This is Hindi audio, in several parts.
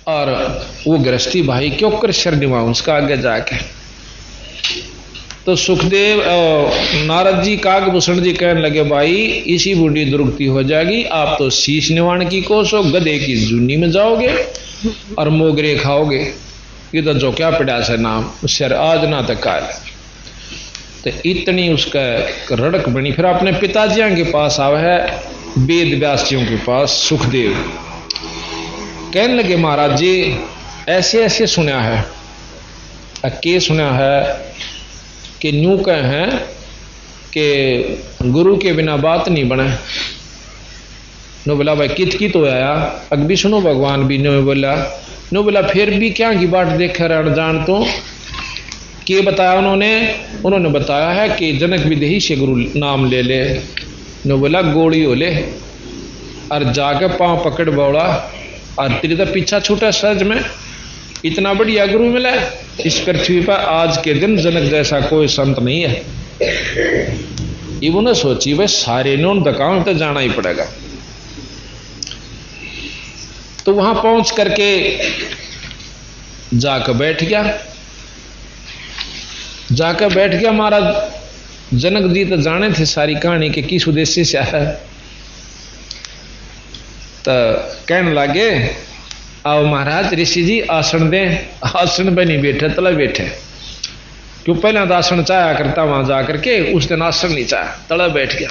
और वो गृहस्थी भाई क्यों कर शरणिवा उसका आगे जाके। तो सुखदेव नारद जी काकभूषण जी कहने लगे भाई इसी बूढ़ी दुर्गति हो जाएगी, आप तो शीश निवाण की कोस हो, गधे की जूनी में जाओगे और मोगरे खाओगे, ये तो जो क्या पड़ा से नाम शर आज ना तक काल। तो इतनी उसका रड़क बनी। फिर अपने पिताजियों के पास आवे है, वेद व्यासियों के पास सुखदेव कहने लगे महाराज जी ऐसे ऐसे सुना है, के सुना है कि न्यू कहे हैं कि गुरु के बिना बात नहीं बने। नो बोला भाई कित तो आया, अग भी सुनो भगवान भी नो बोला। नो बोला फिर भी क्या की बात देखे रण जान तो के बताया उन्होंने बताया है कि जनक विदेही से गुरु नाम ले ले। नो बोला गोली हो ले और जाके पांव पकड़ बोला और तेरे तो पीछा छूटा सहज में, इतना बढ़िया गुरु मिला इस पृथ्वी पर आज के दिन जनक जैसा कोई संत नहीं है। इन्होंने सोची भाई सारे नोन दकान तो जाना ही पड़ेगा। तो वहां पहुंच करके जाकर बैठ गया महाराज। जनक जी तो जाने थे सारी कहानी के किस उद्देश्य से आया। तो कहने लगे आओ महाराज ऋषि जी आसन दें। आसन पे नहीं बैठे तले बैठे, क्यों पहले तो आसन चाया करता वहां जाकर के, उस दिन आसन नहीं चाया तले बैठ गया।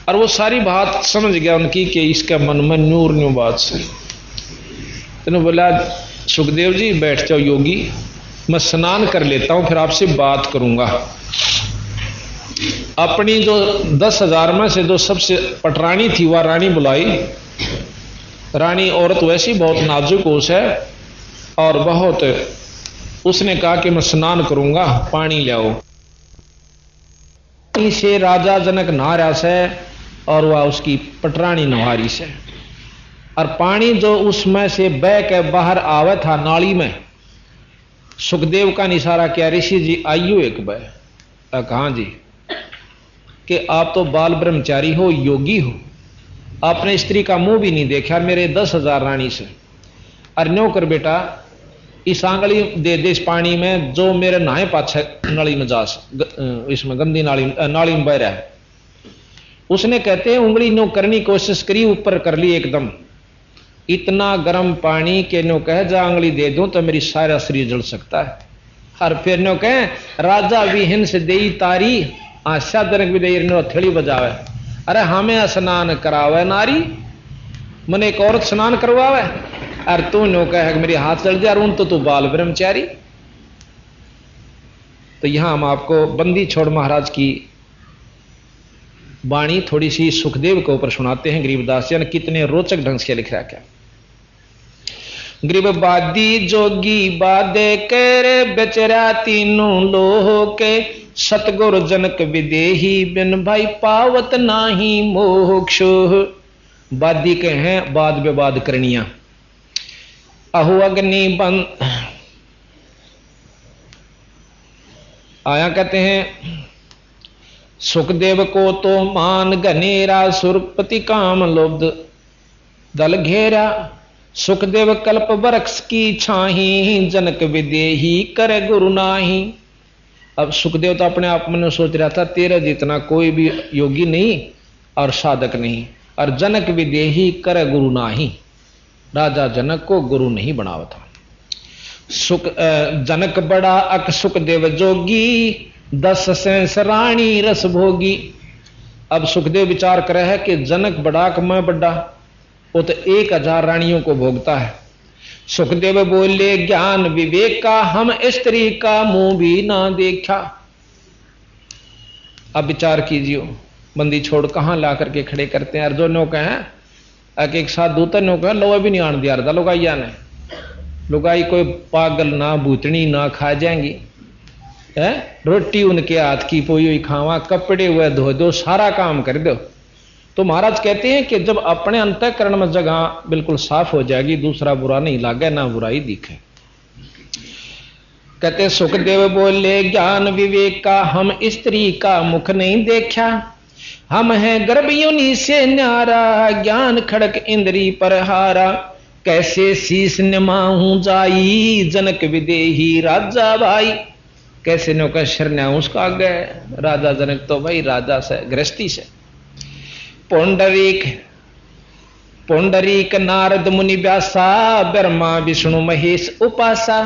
और वो सारी बात समझ गया उनकी कि इसके मन में न्यू बात से। तो बोला सुखदेव जी बैठ जाओ योगी, मैं स्नान कर लेता हूं फिर आपसे बात करूंगा। अपनी जो 10,000 में से जो सबसे पटरानी थी वह रानी बुलाई। रानी औरत वैसी बहुत नाजुक होश है और बहुत, उसने कहा कि मैं स्नान करूंगा पानी ले आओ। से राजा जनक नहा रहा से और वह उसकी पटरानी नहारी से, और पानी जो उसमें से बह के बाहर आवे था नाली में। सुखदेव का इशारा किया ऋषि जी आइयो एक बह। कहा जी कि आप तो बाल ब्रह्मचारी हो, योगी हो, आपने स्त्री का मुंह भी नहीं देखा मेरे 10,000 रानी से। और न्यो कर बेटा इस आंगली दे इस पानी में जो मेरे नहाए पाछे नाली में जा इसमें गंदी नाली में बह रहा है। उसने कहते हैं उंगली नो करनी कोशिश करी, ऊपर कर ली एकदम, इतना गर्म पानी के नो कहे जा आंगली दे दूं तो मेरी सारा शरीर जल सकता है। और फिर नो कहे राजा विहीन से देई तारी आशा दरक भी दे नो हथेली बजावे। अरे हमें स्नान करावे नारी, मन एक औरत स्नान करवावे और तू नो कहे मेरे हाथ चल जाए उन तो तू बाल ब्रह्मचारी। तो यहां हम आपको बंदी छोड़ महाराज की वाणी थोड़ी सी सुखदेव के ऊपर सुनाते हैं। गरीबदास जी ने कितने रोचक ढंग से लिख रखा है। गरीब बादी जोगी बादे करे बेचरा तीनों लोह के, सतगुरु जनक विदेही बिन भाई पावत नाही मोक्ष। बादी के हैं बाद विवाद करनिया। अहो अग्नि बंद आया कहते हैं सुखदेव को तो मान घनेरा, सुरपति काम लोभ दल घेरा। सुखदेव कल्प वृक्ष की छाही, जनक विदेही करे गुरु नाही। अब सुखदेव तो अपने आप में सोच रहा था तेरा जितना कोई भी योगी नहीं और साधक नहीं, और जनक विदेही करे गुरु नाही। राजा जनक को गुरु नहीं बनावा था। जनक बड़ा अक सुखदेव जोगी, 10 सेंस रानी रस भोगी। अब सुखदेव विचार करे है कि जनक बड़ा कि मैं बड़ा, वो तो 1000 रानियों को भोगता है। सुखदेव बोले ज्ञान विवेक का, हम स्त्री का मुंह भी ना देखा। अब विचार कीजिए बंदी छोड़ कहां ला करके खड़े करते हैं। और जो नौका है एक साथ दूता नौका लोहा भी नहीं आन दिया रहा लुगाइया ने। लुगाई कोई पागल ना भूतनी ना खा जाएंगी है, रोटी उनके हाथ की पोई हुई खावा, कपड़े हुए धो दो, सारा काम कर दो। तो महाराज कहते हैं कि जब अपने अंतःकरण में जगह बिल्कुल साफ हो जाएगी, दूसरा बुरा नहीं लागे ना बुराई दिखे। कहते सुखदेव बोले ज्ञान विवेक का, हम स्त्री का मुख नहीं देखा। हम हैं गर्भ योनि से न्यारा, ज्ञान खड़क इंद्री पर हारा। कैसे शीस निमाहूं जाई, जनक विदेही राजा भाई। कैसे नो का शरण्या उसका आगे राजा जनक तो भाई राजा से गृहस्थी से। पुंडरीक नारद मुनि व्यासा, ब्रह्मा विष्णु महेश उपासा।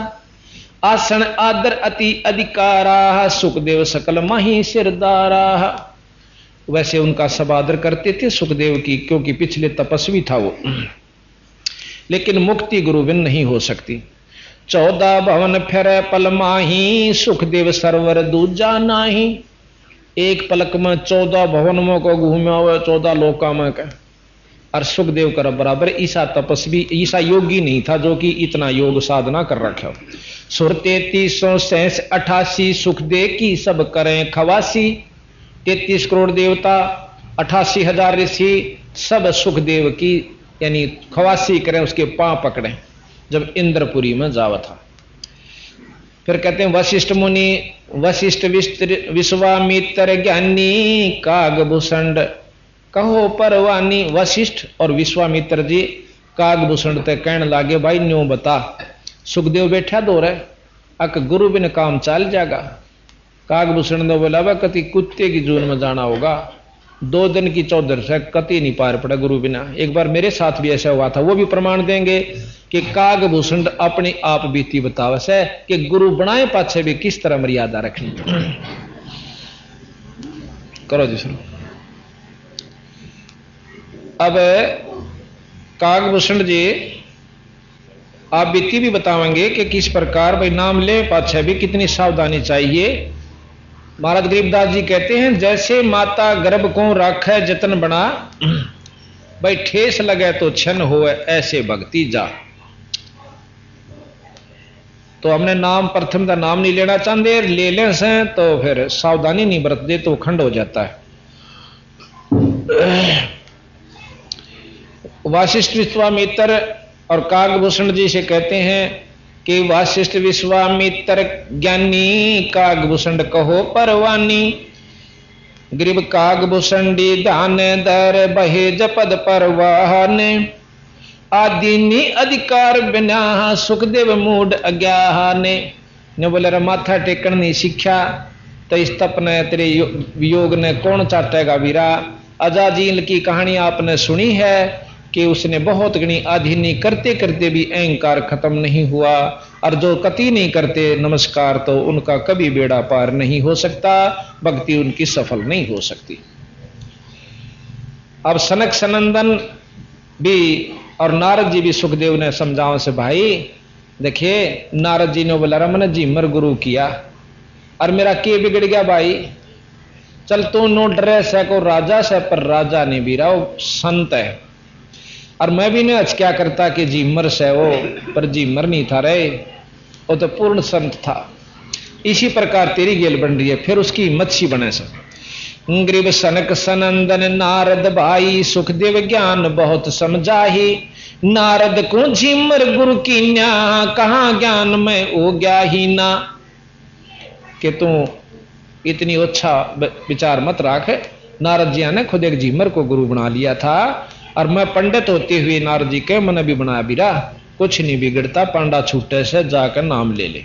आसन आदर अति अधिकारा, सुखदेव सकल माही सिरदारा। वैसे उनका सब आदर करते थे सुखदेव की, क्योंकि पिछले तपस्वी था वो। लेकिन मुक्ति गुरु बिन नहीं हो सकती। 14 भवन फिर पल माही, सुखदेव सरवर दूजा नाही। एक पलक में 14 भवन में को घूमे हुए 14 लोका में का। और सुखदेव कर बराबर ईसा तपस्वी, ईसा योगी नहीं था जो कि इतना योग साधना कर रखा हो। सुर 3388 सुखदेव की सब करें खवासी। 33 करोड़ देवता 88,000 ऋषि सब सुखदेव की यानी खवासी करें, उसके पांव पकड़े जब इंद्रपुरी में जावा था। फिर कहते हैं वशिष्ठ मुनि, वशिष्ठ विश्वामित्र ज्ञानी, कागभूषण कहो परवानी। वशिष्ठ और विश्वामित्र जी कागभूषण तक कहने लागे भाई न्यू बता। सुखदेव बैठा दो रहे अक गुरु बिन काम चल जाएगा। कागभूषण ने बोला वह कति कुत्ते की जून में जाना होगा, 2 दिन की चौधर से कति नहीं पार पड़ा गुरु बिना। एक बार मेरे साथ भी ऐसा हुआ था, वो भी प्रमाण देंगे कि कागभूषण अपने आप बीती बतावे से कि गुरु बनाए पाछे भी किस तरह मर्यादा रखनी। करो जी सुनो। अब कागभूषण जी आप बीती भी बतावेंगे कि किस प्रकार भाई नाम ले पाछे भी कितनी सावधानी चाहिए। महाराज गरीबदास जी कहते हैं जैसे माता गर्भ को राखे जतन बना, भाई ठेस लगे तो छन होए ऐसे भक्ति जा। तो हमने नाम प्रथम का नाम नहीं लेना चाहते, ले लें से तो फिर सावधानी नहीं बरतते तो खंड हो जाता है। वासिष्ठ विश्वामित्र और कागभूषण जी से कहते हैं कि वासिष्ठ विश्वामित्र ज्ञानी, कागभूषण कहो परवानी। ग्रीब कागभूषण डी ध्यान दर बहे जपद परवाहन। आदिनी अधिकार बिना सुखदेव मूड अज्ञाने। ने बोले रे माथा टेकन नहीं सीखा तो इस तप ने तेरे योग ने कौन चाटेगा वीरा। अजाजील की कहानी आपने सुनी है कि उसने बहुत गणी आधीनी करते करते भी अहंकार खत्म नहीं हुआ, और जो कति नहीं करते नमस्कार तो उनका कभी बेड़ा पार नहीं हो सकता, भक्ति उनकी सफल नहीं हो सकती। अब सनक सनंदन भी और नारद जी भी सुखदेव ने समझाओ से भाई देखिए, नारद जी ने बोला रमन जी मर गुरु किया और मेरा के बिगड़ गया भाई। चल तू नो ड्रेस है को राजा से, पर राजा नहीं भी रहा, वो संत है। और मैं भी नहीं क्या करता कि जीमर से वो, पर जीमर नहीं था रे, वो तो पूर्ण संत था। इसी प्रकार तेरी गेल बन रही है, फिर उसकी मच्छी बने से। ग्रीब सनक सनंदन नारद भाई, सुखदेव ज्ञान बहुत समझाही। नारद को झिमर गुरु की न्या, कहाँ ज्ञान में ओ गया ही ना। कि तू इतनी अच्छा विचार मत राख। नारद जी ने खुद एक झिमर को गुरु बना लिया था, और मैं पंडित होते हुए नारद जी के मन भी बनाया बीरा, कुछ नहीं बिगड़ता, पांडा छूटे से जाकर नाम ले ले।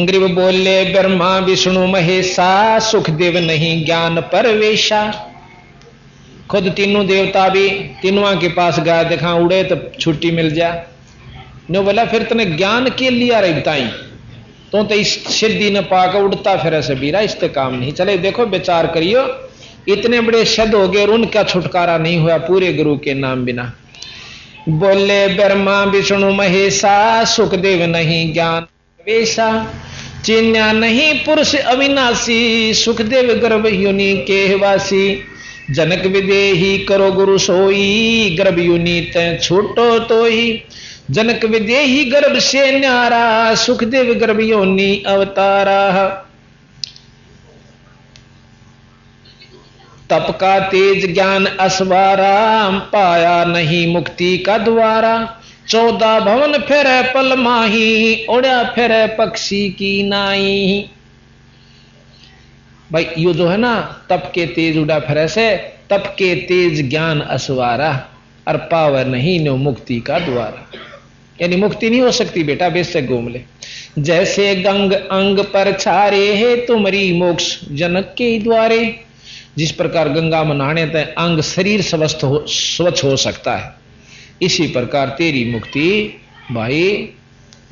ग्रीव बोले ब्रह्मा विष्णु महेशा, सुखदेव नहीं ज्ञान परवेशा। खुद तीनों देवता भी तीनों के पास गया, देखा उड़े तो छुट्टी मिल जा। नो बोला फिर तने ज्ञान के लिया रही बताई तो इस सिद्धि न पाकर उड़ता फिर ऐसे बीरा, इससे काम नहीं चले। देखो विचार करियो, इतने बड़े शब्द हो गए और उनका छुटकारा नहीं हुआ पूरे गुरु के नाम बिना। बोले ब्रह्मा विष्णु महेशा, सुखदेव नहीं ज्ञान वेशा। चिन्या नहीं पुरुष अविनाशी, सुखदेव गर्भ युनि के वासी। जनक विदेही करो गुरु सोई, गर्भ युनि तै छूटो तो ही। जनक विदेही गर्भ से न्यारा, सुखदेव गर्भ योनि अवतारा। तप का तेज ज्ञान असवारा, पाया नहीं मुक्ति का द्वारा। 14 भवन फिर पल माही, उड़ा फिर पक्षी की नाई। भाई यो जो है ना, तप के तेज उड़ा फिर से, तप के तेज ज्ञान असवारा। और पावर नहीं नो मुक्ति का द्वार। यानी मुक्ति नहीं हो सकती बेटा बेशक घूम ले। जैसे गंग अंग पर छारे है तुमरी मोक्ष जनक के द्वारे। जिस प्रकार गंगा में नहाने तक अंग शरीर स्वच्छ हो सकता है, इसी प्रकार तेरी मुक्ति भाई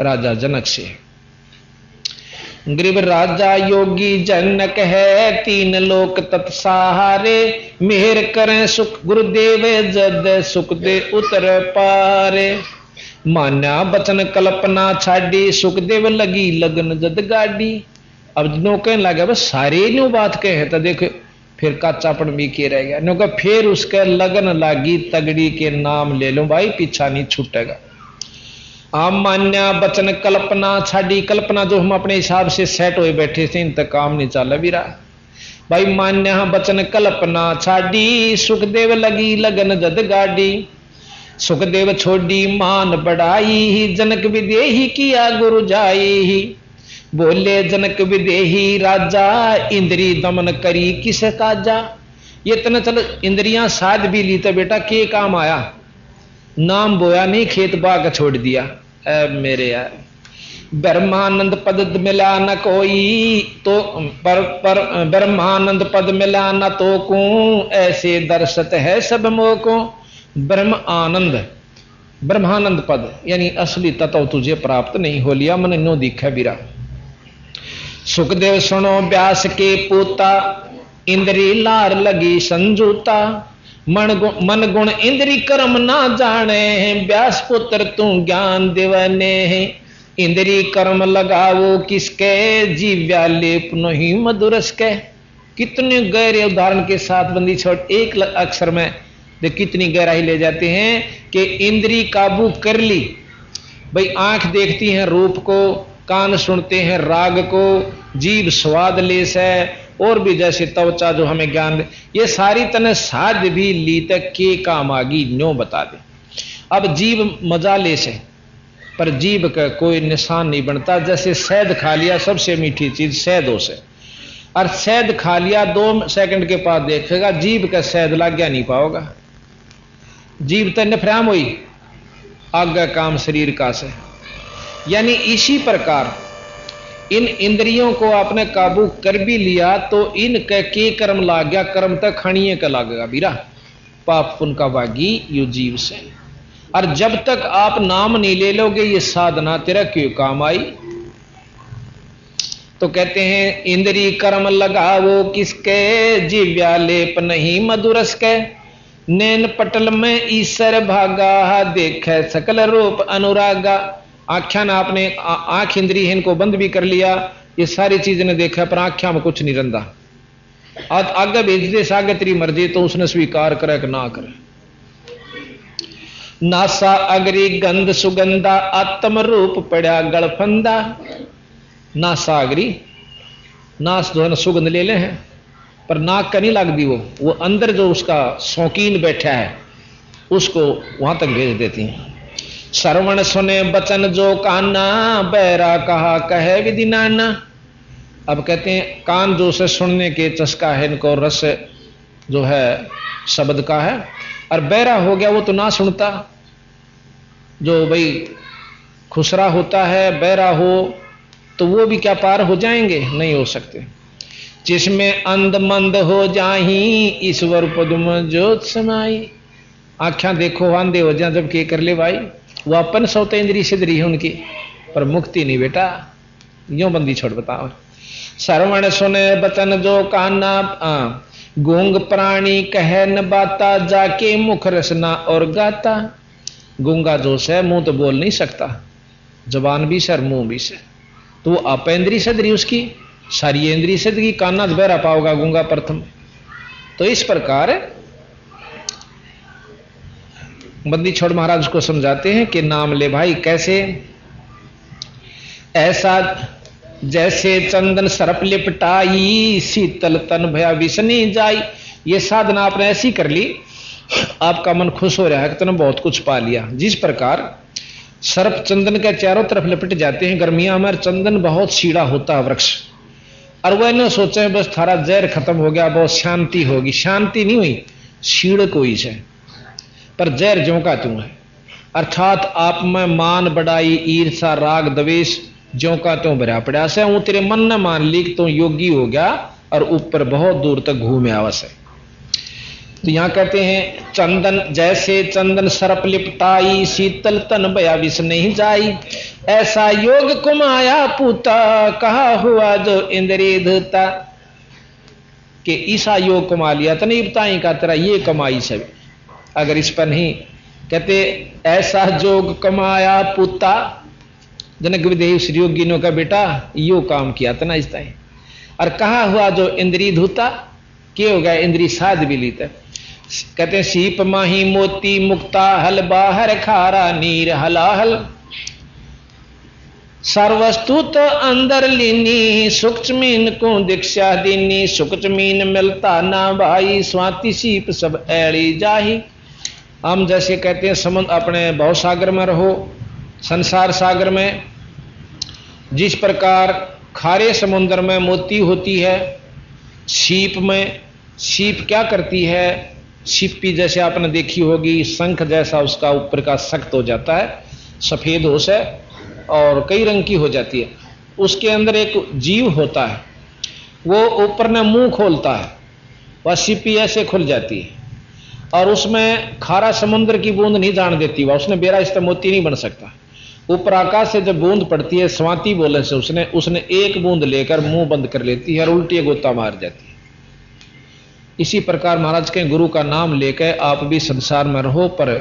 राजा जनक से। गरीब राजा योगी जनक है, तीन लोक तत्सहारे। मेहर करें सुख गुरुदेव जद सुख दे उतर पारे। मान्या बचन कल्पना छाड़ी, सुखदेव लगी लगन जद गाड़ी। अब नो कहने लगा बस सारे नो बात कहे तो देख फिर काचापन भी के रह गया। नो का फिर उसके लगन लागी तगड़ी के नाम ले लो भाई पीछा नहीं छूटेगा। मान्या बचन कल्पना छाड़ी, कल्पना जो हम अपने हिसाब से सेट हुए बैठे थे इन तक काम नहीं चल भी रहा भाई। मान्या बचन कल्पना छाड़ी, सुखदेव लगी लगन जद गाड़ी। सुखदेव छोड़ी मान बढ़ाई, जनक विदेही किया गुरु जाई। बोले जनक विदेही राजा, इंद्री दमन करी किस काजा। ये तना चल इंद्रियां साध भी ली तो बेटा के काम आया। नाम बोया नहीं खेत बाग छोड़ दिया। मेरे यार ब्रह्मानंद पद मिला न कोई तो पर ब्रह्मानंद पद मिला न तो को, ऐसे दर्शत है सब मोको। ब्रह्म आनंद ब्रह्मानंद पद यानी असली तत्व तुझे प्राप्त नहीं हो लिया, मन नो दिखा बिरा। सुखदेव सुनो व्यास के पूता, इंद्री लार लगी संजूता। मन गुण इंद्री कर्म ना जाने, व्यास पुत्र तू ज्ञान देवने। इंद्री कर्म लगाओ किसके, जीव्या लेप नहीं मधुरस के। कितने गहरे उदाहरण के साथ बंदी छोड़ एक अक्षर में देख कितनी गहराई ले जाते हैं कि इंद्री काबू कर ली भाई। आंख देखती है रूप को, कान सुनते हैं राग को, जीभ स्वाद लेस है, और भी जैसे त्वचा जो हमें ज्ञान दे। ये सारी तने साध भी ली तक के काम आगी न्यो बता दे। अब जीभ मजा लेस है पर जीभ का कोई निशान नहीं बनता। जैसे शहद खा लिया, सबसे मीठी चीज शहद हो से, और शहद खा लिया 2 सेकंड के बाद देखेगा जीभ का शहद लग गया नहीं पाओगा। जीभ तो नफराम हुई, आगे काम शरीर का से। यानी इसी प्रकार इन इंद्रियों को आपने काबू कर भी लिया तो इनके के कर्म लाग गया, कर्म तक खणिए का लागेगा बीरा। पाप पुन का बागी यू जीव से। और जब तक आप नाम नहीं ले लोगे ये साधना तेरा क्यों काम आई। तो कहते हैं इंद्री कर्म लगाओ किसके, जीव्या लेप नहीं मधुरस के। नैन पटल में ईश्वर भागा, देखे सकल रूप अनुरागा। आख्या ने आपने आंख इंद्री है इनको बंद भी कर लिया, ये सारी चीज ने देखा पर आख्या में कुछ नहीं रंदा। आज आगे भेज दे सागे तेरी मर्जी तो उसने स्वीकार करे कि ना करे। नासा अगरी गंध सुगंधा, आत्म रूप पड़ा गलफंदा। नासा अगरी नास जो है ना सुगंध ले ले हैं पर नाक का नहीं लगती, वो अंदर जो उसका शौकीन बैठा है उसको वहां तक भेज देती हैं। श्रवण सुने बचन जो काना, बैरा कहा कहे विधि नाना। अब कहते हैं कान जो से सुनने के चस्का है, इनको रस जो है शब्द का है, और बैरा हो गया वो तो ना सुनता। जो भाई खुसरा होता है बैरा हो तो वो भी क्या पार हो जाएंगे, नहीं हो सकते। जिसमें अंध मंद हो जाही, ईश्वर पदम ज्योत समाई। आख्या देखो आंधे हो जा जब के कर ले भाई, वो अपन सौते इंद्री सिद्धरी है उनकी, पर मुक्ति नहीं बेटा। यो बंदी छोड़ बताओ। श्रवण सुने बचन जो काना, गूंग प्राणी कहे न बाता, जाके मुख रसना और गाता। गूंगा जो से मुंह तो बोल नहीं सकता, जबान भी से और मुंह भी से, तो वो आप इंद्री सिद्धरी उसकी सारी इंद्री सिद्धगी। काना बहरा पाओगा गूंगा प्रथम। तो इस प्रकार बंदी छोड़ महाराज को समझाते हैं कि नाम ले भाई कैसे। ऐसा जैसे चंदन सरप लिपटाई, शीतल तन भया विसनी जाई। ये साधना आपने ऐसी कर ली, आपका मन खुश हो रहा है कि तुमने बहुत कुछ पा लिया। जिस प्रकार सर्प चंदन के चारों तरफ लिपट जाते हैं गर्मियां में, चंदन बहुत सीड़ा होता है वृक्ष, और वह न सोचे बस थारा जहर खत्म हो गया बहुत शांति होगी। शांति नहीं हुई, सीड़ कोई से। पर जहर ज्यों का त्यों है। अर्थात आप में मान बढ़ाई ईर्षा राग द्वेष ज्यों का त्यों भरा पड़ा से। हूं तेरे मन ने मान ली तो योगी हो गया और ऊपर बहुत दूर तक घूमे आवस है। तो यहां कहते हैं चंदन जैसे चंदन सरप लिपटाई शीतल तन भया विष नहीं जाई, ऐसा योग कुमाया पूता कहा हुआ जो इंद्रिय धता। कि ईसा योग कमा लिया तो नहीं बताई का तेरा ये कमाई सब, अगर इस पर नहीं कहते ऐसा जोग कमाया पूता। जनक विदेह श्री योगिनों का बेटा यो काम किया था ना इस टाइम। और कहा हुआ जो इंद्री धूता के हो गया इंद्री साध भी लीता। कहते सीप माही मोती मुक्ता हल बाहर खारा नीर हलाहल, सर्वस्तु तो अंदर लीनी सूक्ष्मीन को दीक्षा दीनी, सूक्ष्मीन मिलता ना भाई स्वाति सीप सब ऐड़ी जाही। हम जैसे कहते हैं समुद्र अपने भव सागर में रहो, संसार सागर में जिस प्रकार खारे समुद्र में मोती होती है, सीप में सीप क्या करती है, सीपी जैसे आपने देखी होगी शंख जैसा उसका ऊपर का सख्त हो जाता है, सफेद हो से और कई रंग की हो जाती है। उसके अंदर एक जीव होता है, वो ऊपर ने मुंह खोलता है, वह सीपी ऐसे खुल जाती है और उसमें खारा समुद्र की बूंद नहीं जान देती, वह उसने बेरा इस मोती नहीं बन सकता। ऊपर आकाश से जब बूंद पड़ती है स्वाति बोले से उसने एक बूंद लेकर मुंह बंद कर लेती है और उल्टी गोता मार जाती है। इसी प्रकार महाराज के गुरु का नाम लेकर आप भी संसार में रहो पर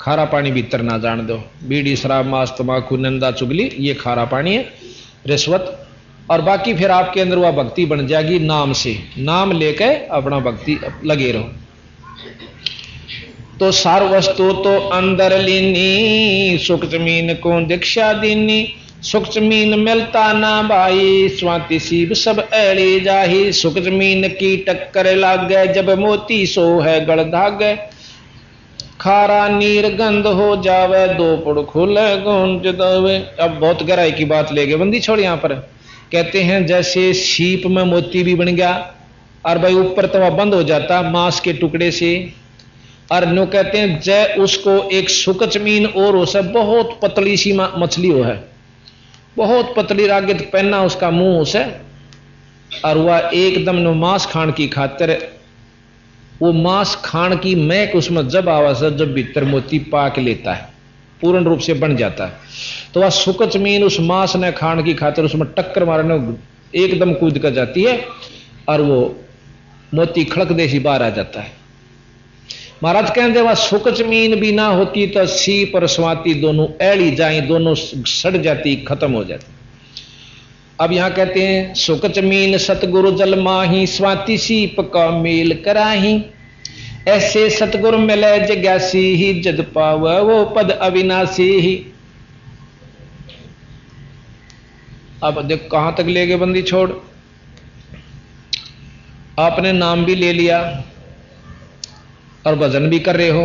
खारा पानी भीतर ना जान दो। बीड़ी शराब मांस तंबाकू निंदा चुगली ये खारा पानी है, रिश्वत। और बाकी फिर आपके अंदर वह भक्ति बन जाएगी नाम से, नाम लेकर अपना भक्ति लगे रहो। तो सार वस्तु तो अंदर लीनी सूक्ष्मीन को दीक्षा दीनी, सूक्ष्मीन मिलता ना भाई स्वाति सीब सब ऐड़ी जाही। सूक्ष्मीन की टक्कर लाग गए जब मोती सो है गढ़ धाग, खारा नीर गंध हो जावे दो पुड़ खुले गूंज दवे। अब बहुत गहराई की बात ले गए बंदी छोड़। यहां पर कहते हैं जैसे सीप में मोती भी बन गया और भाई ऊपर तो वह बंद हो जाता मांस के टुकड़े से, और नो कहते हैं जय उसको एक सुकचमीन और हो सब बहुत पतली सी मछली हो है, बहुत पतली रागित पहना उसका मुंह उसे, और वह एकदम नो मांस खान की खातिर वो मांस खान की महक उसमें जब आवाज है जब भीतर मोती पाक लेता है पूर्ण रूप से बन जाता है, तो वह सुकचमीन उस मांस ने खान की खातिर उसमें टक्कर मारने एकदम कूद कर जाती है और वो मोती खड़क देसी बाहर आ जाता है। महाराज कहते वह सुकचमीन भी ना होती तो सीप और स्वाति दोनों ऐड़ी जाई, दोनों सड़ जाती खत्म हो जाती। अब यहां कहते हैं सुकचमीन सतगुरु जल माही स्वाति सीप का मेल कराही, ऐसे सतगुरु मिले जग्यासी ही जद पाव वो पद अविनाशी ही। अब देख कहां तक ले गए बंदी छोड़। आपने नाम भी ले लिया और भजन भी कर रहे हो,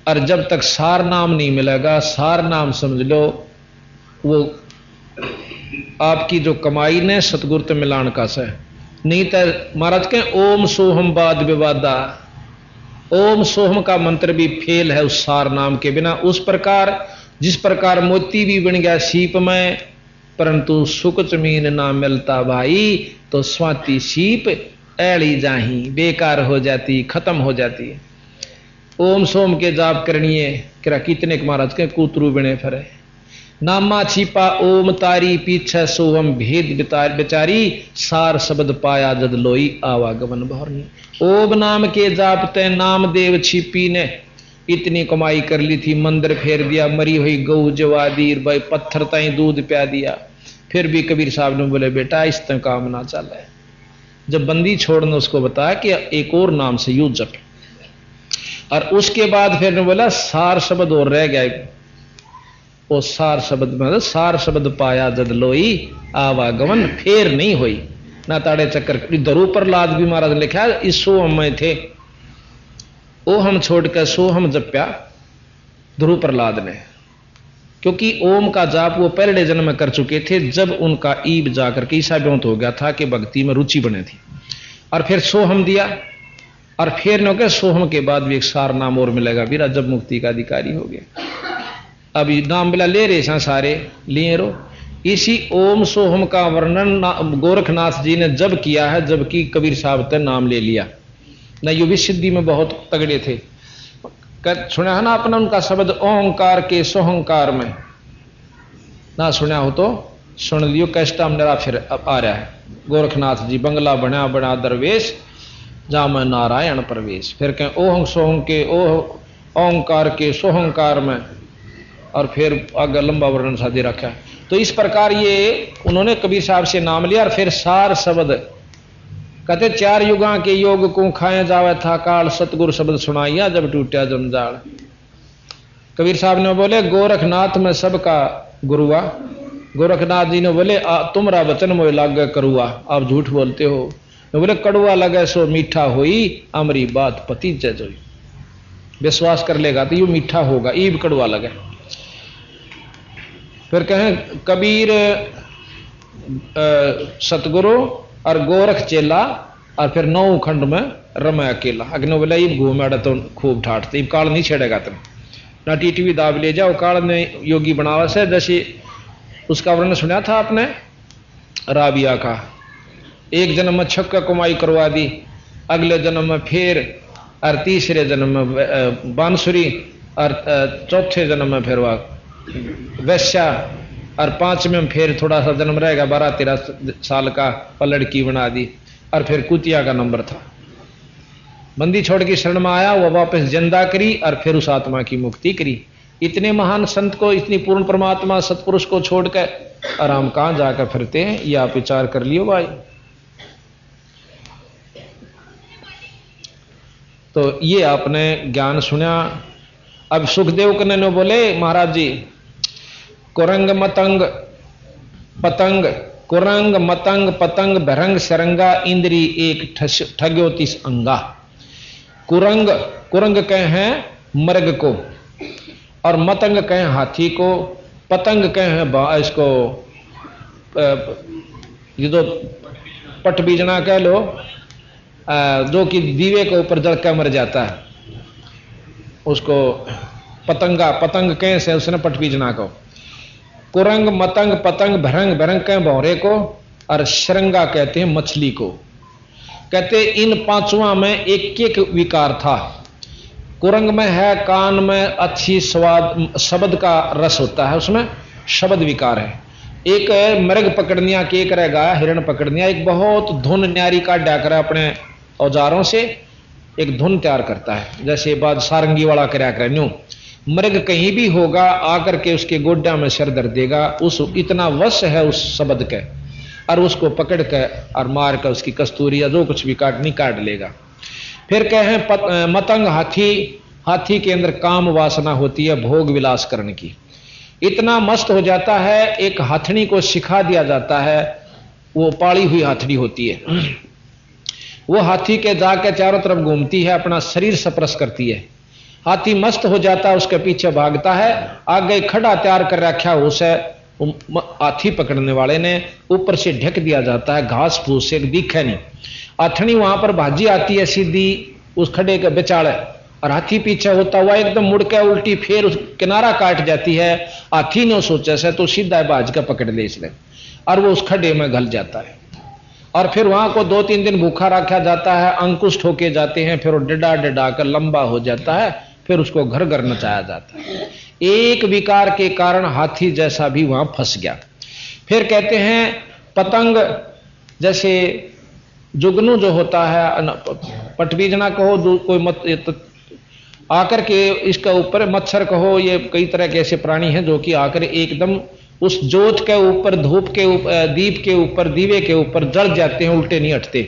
और जब तक सार नाम नहीं मिलेगा, सार नाम समझ लो वो आपकी जो कमाई ने सतगुरु ते मिलान का से नहीं तो महाराज के ओम सोहम बाद विवादा, ओम सोहम का मंत्र भी फेल है उस सार नाम के बिना। उस प्रकार जिस प्रकार मोती भी बन गया सीप में परंतु सुख जमीन ना मिलता भाई तो स्वाति सीप ऐड़ी जाही बेकार हो जाती खत्म हो जाती है। ओम सोम के जाप करनिए किरा कितने महाराज के कूतरू बने फिरे नामा छिपा ओम तारी पीछे सोहम भेद बेचारी सार शब्द पाया जद लोई आवागमन भरनी। ओम नाम के जापते नाम देव छिपी ने इतनी कमाई कर ली थी, मंदिर फेर दिया, मरी हुई गऊ जवादी भाई पत्थर ताई दूध प्या दिया, फिर भी कबीर साहब ने बोले बेटा इस तरह काम ना चल है। जब बंदी छोड़ने उसको बताया कि एक और नाम से यूज जप, और उसके बाद फिर ने बोला सार शब्द और रह गया, वो सार शब्द मतलब सार शब्द पाया जद लोई आवागमन फेर नहीं हुई ना ताड़े चक्कर। दरू पर लाद भी महाराज ने लिखा इस सोहम में थे ओ हम छोड़कर सोहम जप्या ध्रुव प्रहलाद ने, क्योंकि ओम का जाप वो पहले जन्म में कर चुके थे जब उनका ईब जाकर के ईसा ब्योंत हो गया था कि भक्ति में रुचि बने थी, और फिर सोहम दिया और फिर नो के सोहम के बाद भी एक सार नाम और मिलेगा, बीरा जब मुक्ति का अधिकारी हो गया। अभी नाम बिला ले रहे हैं सारे लिए रो। इसी ओम सोहम का वर्णन गोरखनाथ जी ने जब किया है जबकि कबीर साहब ने नाम ले लिया न, यो भी सिद्धि में बहुत तगड़े थे। सुना है ना अपना उनका शब्द ओंकार के सोहंकार में, ना सुना हो तो सुन लियो, कैस्टा मेरा फिर आ रहा है। गोरखनाथ जी बंगला बना बना दरवेश जा मैं नारायण प्रवेश, फिर कहें ओहं सोहं के ओंकार के सोहंकार में, और फिर आगे लंबा वर्णन साधे रखा। तो इस प्रकार ये उन्होंने कबीर साहब से नाम लिया। और फिर सार शब्द कहते 4 युगा के योग को खाए जावे था काल, सतगुरु शब्द सुनाइया जब टूटा जंजाल। कबीर साहब ने बोले गोरखनाथ में सबका गुरुआ। गोरखनाथ जी ने बोले तुम्हारा वचन मोह लागे करुआ, आप झूठ बोलते हो। बोले कड़ुआ लगे सो मीठा होई, अमरी बात पति जजोई। विश्वास कर लेगा तो यू मीठा होगा, ईब कड़ुआ लगे। फिर कहें कबीर सतगुरु और गोरख चेला, और फिर 9 खंड में रमे अकेला। अग्नि बोला ईब घूमे तो खूब ठाटते, ईब काल नहीं छेड़ेगा तुम ना, टीटी दाब ले जाओ। काल ने योगी बनावा से, जैसे उसका वर्णन सुना था आपने राबिया का, एक जन्म में छक्का कमाई करवा दी, अगले जन्म में फिर, और तीसरे जन्म में बांसुरी, और चौथे जन्म में फिर वह वैश्या, और 5वें में फिर थोड़ा सा जन्म रहेगा 12-13 साल का, पर लड़की बना दी। और फिर कुतिया का नंबर था, बंदी छोड़ के शरण में आया, वह वापस जिंदा करी और फिर उस आत्मा की मुक्ति करी। इतने महान संत को, इतनी पूर्ण परमात्मा सतपुरुष को छोड़कर आराम कहां जाकर फिरते हैं, यह आप विचार कर लियो भाई। तो ये आपने ज्ञान सुना। अब सुखदेव कन्ने बोले महाराज जी कुरंग मतंग पतंग, कुरंग मतंग पतंग भरंग सरंगा, इंद्री एक ठग्यो 30 अंगा। कुरंग, कुरंग कहे हैं मर्ग को, और मतंग कहे हाथी को, पतंग कहे हैं इसको ये जो पट बीजना कह लो, जो कि दीवे के ऊपर जड़कर मर जाता है, उसको पतंगा, पतंग कहे से उसने पट बीजना को। कुरंग मतंग पतंग भरंग, भरंग कहें भौरे को, और शरंगा कहते हैं मछली को। कहते इन 5वां में एक एक विकार था। कुरंग में है कान में अच्छी स्वाद, शब्द का रस होता है, उसमें शब्द विकार है। एक है मृग पकड़निया के, एक रहेगा हिरण पकड़निया। एक बहुत धुन न्यारी का डाकर अपने औजारों से एक धुन तैयार करता है, जैसे बाद सारंगी वाला कराया कर न्यू। मृग कहीं भी होगा आकर के उसके गोड्डा में सिर दर देगा, उस इतना वश है उस शब्द के, और उसको पकड़ कर और मार कर उसकी कस्तूरी या जो कुछ भी काटनी काट लेगा। फिर कहें मतंग हाथी, हाथी के अंदर काम वासना होती है भोग विलास करने की, इतना मस्त हो जाता है। एक हाथनी को सिखा दिया जाता है, वो पाली हुई हाथनी होती है, वो हाथी के जाकर चारों तरफ घूमती है, अपना शरीर स्पर्श करती है। हाथी मस्त हो जाता है, उसके पीछे भागता है, आगे खड़ा तैयार कर रखा है उसे हाथी पकड़ने वाले ने, ऊपर से ढक दिया जाता है घास फूस से, दिखे नहीं। हाथनी वहां पर भाजी आती है सीधी उस खड़े के बेचाड़े, और हाथी पीछे होता हुआ एकदम मुड़ के उल्टी फिर उस किनारा काट जाती है। हाथी ने सोचा से तो सीधा भाज कर पकड़ ले इसने, और वो उस खड्डे में घल जाता है। और फिर वहां को 2-3 दिन भूखा रखा जाता है, अंकुश ठोके जाते हैं, फिर वो डडा डडा कर लंबा हो जाता है, फिर उसको घर घर नचाया जाता है। एक विकार के कारण हाथी जैसा भी वहां फंस गया। फिर कहते हैं पतंग, जैसे जुगनू जो होता है, पटबीजना कहो, कोई मत आकर के इसका ऊपर, मच्छर कहो, ये कई तरह के ऐसे प्राणी हैं जो कि आकर एकदम उस जोत के ऊपर, धूप के ऊपर, दीप के ऊपर, दीवे के ऊपर जल जाते हैं, उल्टे नहीं हटते।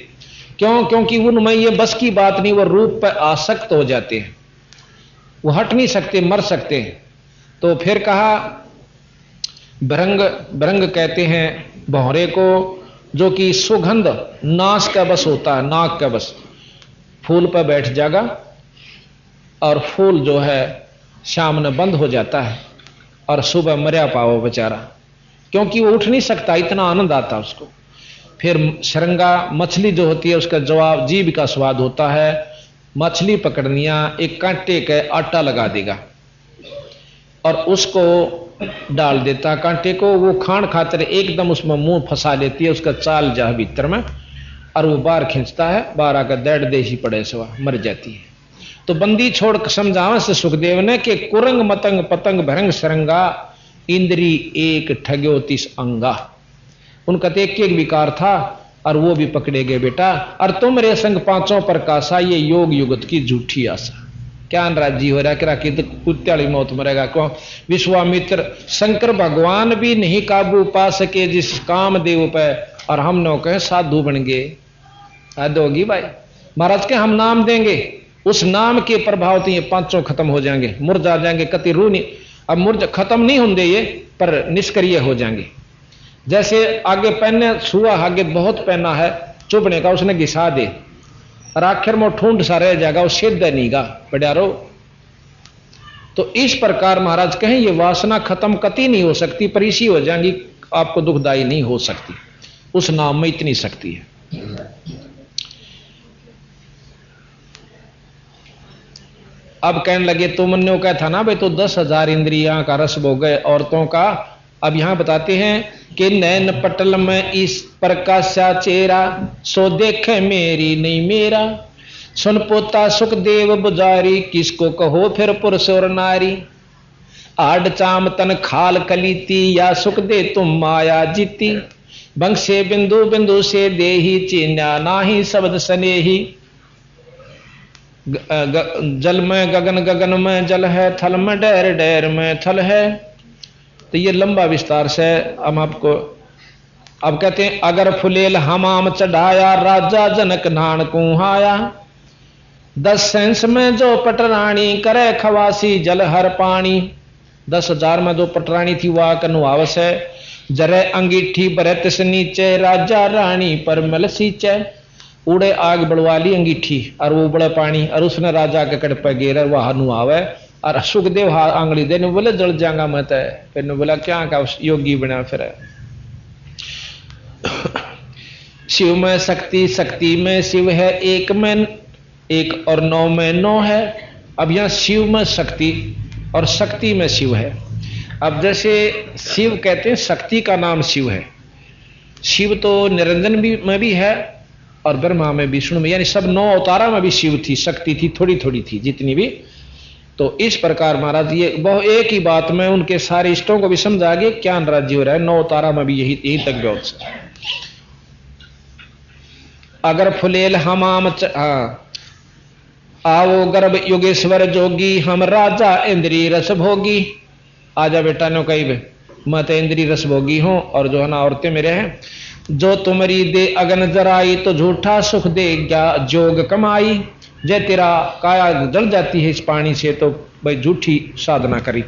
क्यों? क्योंकि उनमें ये बस की बात नहीं, वो रूप पर आसक्त हो जाते हैं, वो हट नहीं सकते, मर सकते हैं। तो फिर कहा भरंग, भरंग कहते हैं भौरे को, जो कि सुगंध नाश का बस होता है, नाक का बस, फूल पर बैठ जाएगा और फूल जो है शाम में बंद हो जाता है, और सुबह मरिया पाओ बेचारा, क्योंकि वो उठ नहीं सकता, इतना आनंद आता उसको। फिर शरंगा मछली जो होती है, उसका जवाब जीभ का स्वाद होता है, मछली पकड़निया एक कांटे का आटा लगा देगा और उसको डाल देता कांटे को, वो खान खातर एकदम उसमें मुंह फंसा लेती है, उसका चाल जा भीतर में और वो बाहर खींचता है, बाहर आकर डेढ़ देशी पड़े सवा मर जाती है। तो बंदी छोड़ समझावा से सुखदेव ने कि कुरंग मतंग पतंग भरंग सरंगा इंद्री एक ठग्यो 30 अंगा। उनका तो एक विकार था और वो भी पकड़े गए बेटा। और तुम रे संग पांचों प्रकाशा ये योग युगत की झूठी आशा। क्या राजी हो रहा करा कि कुत्ते वाली मौत मरेगा क्यों? विश्वामित्र शंकर भगवान भी नहीं काबू पा सके जिस काम देव पे, और हम नो कहे साधु बन गए। हद होगी भाई। महाराज के हम नाम देंगे, उस नाम के प्रभाव तो ये पांचों खत्म हो जाएंगे, मुरझा जाएंगे, कति रू नहीं। अब मुरझा खत्म नहीं होंगे ये, पर निष्क्रिय हो जाएंगे। जैसे आगे पहने सुआ आगे बहुत पहना है चुभने का, उसने घिसा दे और आखिर में ठूंड सा रह जाएगा, वो सिद्ध नीगा बड़ारो। तो इस प्रकार महाराज कहें ये वासना खत्म कति नहीं हो सकती, पर इसी हो जाएंगी, आपको दुखदाई नहीं हो सकती। उस नाम में इतनी शक्ति है। अब कहने लगे तुमने वो कहा था ना भाई, तो 10,000 इंद्रियां का रस भोग गए औरतों का। अब यहां बताते हैं कि नैन पटल में इस प्रकाशा चेहरा, सो देखे मेरी नहीं मेरा। सुन पोता सुखदेव बुजारी, किसको कहो फिर पुरुष और नारी। आड चाम तन खाल कलीती, या सुख दे तुम माया जीती। बंग से बिंदु बिंदु से देही, चीन्या नाही शब्द सनेही। जल में गगन गगन में जल है, थल में डैर डैर में थल है। तो ये लंबा विस्तार से हम आपको अब कहते हैं, अगर फुलेल हमाम चढ़ाया, राजा जनक नान कुहाया। 10 सेंस में जो पटरानी, करे खवासी जल हर पानी। 10,000 में जो पटरानी थी वह कनुआवस है। जरे अंगीठी बरत से नीचे, राजा रानी पर मल सींचे। उड़े आग बढ़वाली अंगीठी और वो बड़े पानी, और उसने राजा के कड़ पे गेर वह नुआवे। और सुखदेव हाथ आंगली देने बोले जल जाऊंगा मत है। फिर ने बोला क्या का योगी बना फिर। शिव में शक्ति, शक्ति में शिव है, एक में एक और 9 में 9 है। अब यहां शिव में शक्ति और शक्ति में शिव है। अब जैसे शिव कहते हैं, शक्ति का नाम शिव है। शिव तो निरंजन भी में भी है और ब्रह्मा में, विष्णु में, यानी सब 9 अवतारा में भी शिव थी, शक्ति थी, थोड़ी थोड़ी थी जितनी भी। तो इस प्रकार महाराज ये बहुत एक ही बात में उनके सारे इष्टों को भी समझा गए क्या राज्य हो रहा है। 9 अवतारा में भी यही तक व्यवस्था। अगर फुलेल हमाम आओ गर्भ योगेश्वर जोगी, हम राजा इंद्री रस भोगी। आजा बेटा नो कही मैं तो इंद्री रस भोगी हूं, और जो है ना औरतें मेरे हैं। जो तुम्हारी दे अगन जराई, तो झूठा सुख दे क्या जोग कमाई। जय तेरा काया जल जाती है इस पानी से, तो भाई झूठी साधना करी।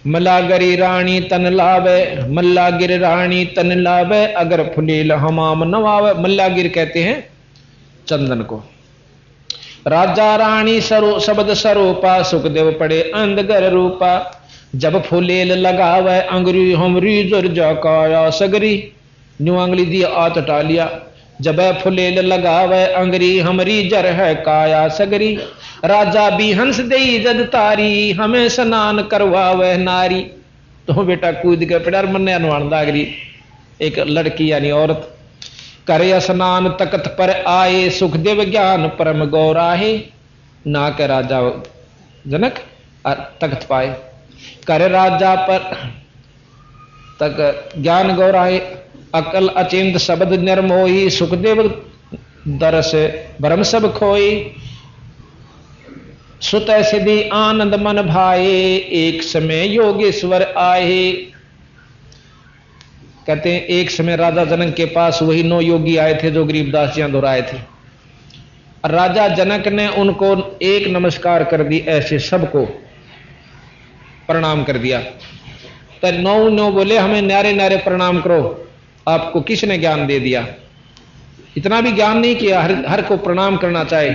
मल्लागिरी रानी तन लावे, मल्लागिर रानी तन लावे, अगर फुलेल हमाम नवावे। मल्लागिर कहते हैं चंदन को। राजा रानी सरो शब्द सरोपा, सुखदेव पड़े अंधगर रूपा। जब फुलेल लगावे अंगरी हमरी जुर जा काया सगरी। न्यू अंगली दी आत टालिया। जब फुलेल लगावे अंगरी हमरी जर है काया सगरी। राजा भी हंस दई जद तारी, हमें स्नान करवावे नारी। तो बेटा कूद के पड़ार मन्ने अनुमान दागरी। एक लड़की यानी औरत करे स्नान तकत पर आए, सुखदेव ज्ञान परम गौराहे। ना के राजा जनक तकत पाए, करे राजा पर तक ज्ञान गौराहे। अकल अचिंत शब्द निर्मोही, सुखदेव दरस भरम सब खोई। सुत सिद्धि आनंद मन भाए, एक समय योगेश्वर आए। कहते हैं एक समय राजा जनक के पास वही 9 योगी आए थे जो गरीबदास जी दोहराए थे। राजा जनक ने उनको एक नमस्कार कर दी, ऐसे सबको प्रणाम कर दिया। तो 9 बोले हमें न्यारे न्यारे प्रणाम करो। आपको किसने ज्ञान दे दिया? इतना भी ज्ञान नहीं किया, हर को प्रणाम करना चाहे।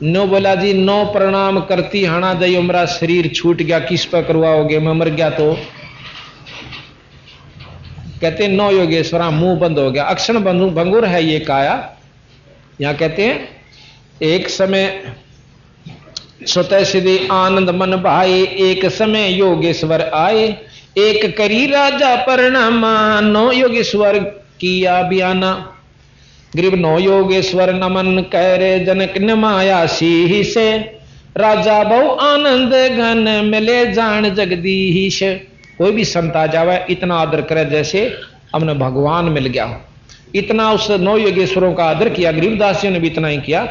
9 बोला जी 9 प्रणाम करती हाना दई, मेरा शरीर छूट गया, किस पर करवाओगे, मैं मर गया तो। कहते हैं 9 योगेश्वरा मुंह बंद हो गया। अक्षण भंगुर है ये काया। यहां कहते हैं एक समय स्वतः सिद्धि आनंद मन भाए, एक समय योगेश्वर आए, एक करी राजा परिणाम, नौ योगेश्वर किया बयाना। गरीब नौ योगेश्वर नमन करे, जनक न माया सी से, राजा बहु आनंद घन मिले जान जगदीश। कोई भी संत आ जावे इतना आदर करे जैसे हमने भगवान मिल गया हो। इतना उस नौ योगेश्वरों का आदर किया, गरीबदासियों ने भी इतना ही किया,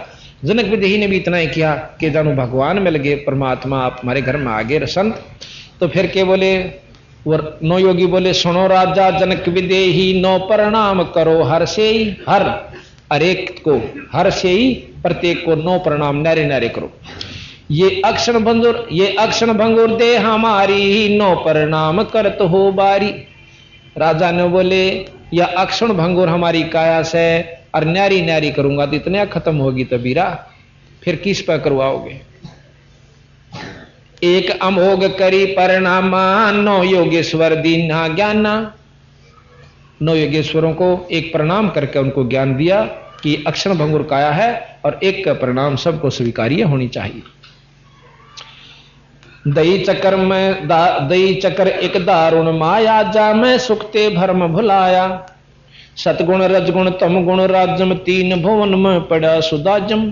जनक विदेही ने भी इतना ही किया कि जानू भगवान मिल गए, परमात्मा आप हमारे घर में आ गए संत। तो फिर के बोले वो नौ योगी बोले, सुनो राजा जनक विदेही, नौ प्रणाम करो हर से ही, हर एक को, हर से ही प्रत्येक को नौ प्रणाम नारे नारे करो। ये अक्षण भंगुर दे हमारी, नौ प्रणाम करत हो बारी। राजा ने बोले यह अक्षण भंगुर हमारी काया से, और न्यारी न्यारी करूंगा तो इतने खत्म होगी तबीरा, फिर किस पर करवाओगे। एक अमोघ करी परिणामा, नौ योगेश्वर दीना ज्ञाना। नौ योगेश्वरों को एक प्रणाम करके उनको ज्ञान दिया कि अक्षण भंगुर काया है और एक का परिणाम सबको स्वीकार्य होनी चाहिए। दई चक्कर एक दारुण माया, जा मैं सुखते भरम भुलाया। सतगुण रजगुण तम गुण राजम, तीन भुवन में पड़ा सुदाजम।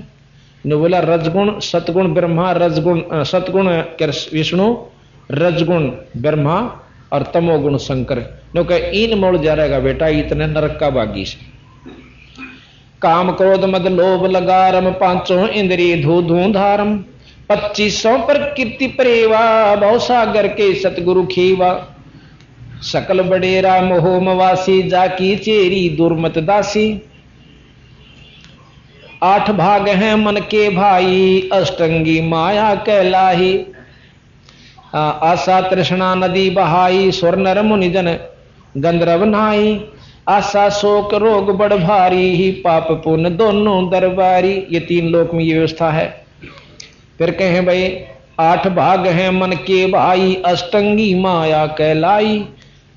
ने बोला रजगुण सतगुण ब्रह्मा, रजगुण सतगुण विष्णु, रजगुण ब्रह्मा और तमोगुण शंकर। नो कहे इन मोड़ जा रहेगा बेटा, इतने नरक का बागी से। काम क्रोध मद लोभ लगारम, पांचों इंद्रिय धू धू धारम। 2500 प्रकृति प्रेवा, बहु सागर के सतगुरु खीवा। सकल बडेरा मोह मवासी, जाकी चेरी दुर्मत दासी। 8 भाग हैं मन के भाई, अष्टंगी माया कहलाही। आशा तृष्णा नदी बहाई, स्वर नर मुनिजन गंधर्व नाई। आशा शोक रोग बड़ भारी, ही पाप पुण्य दोनों दरबारी। ये 3 लोक में ये व्यवस्था है। फिर कहें भाई 8 भाग हैं मन के भाई, अष्टंगी माया कहलाई।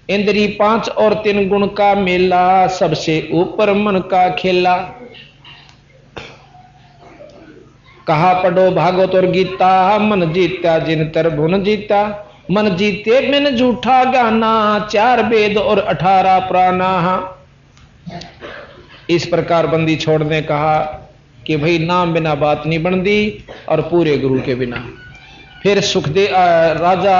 इंद्री 5 और 3 गुण का मेला, सबसे ऊपर मन का खेला। कहा पढ़ो भागवत और गीता, मन जीता जिन तरभुन जीता। मन जीते बिन झूठा गाना, 4 वेद और 18 पुराना। इस प्रकार बंदी छोड़ने कहा कि भाई नाम बिना बात नहीं बनती और पूरे गुरु के बिना। फिर सुखदेव राजा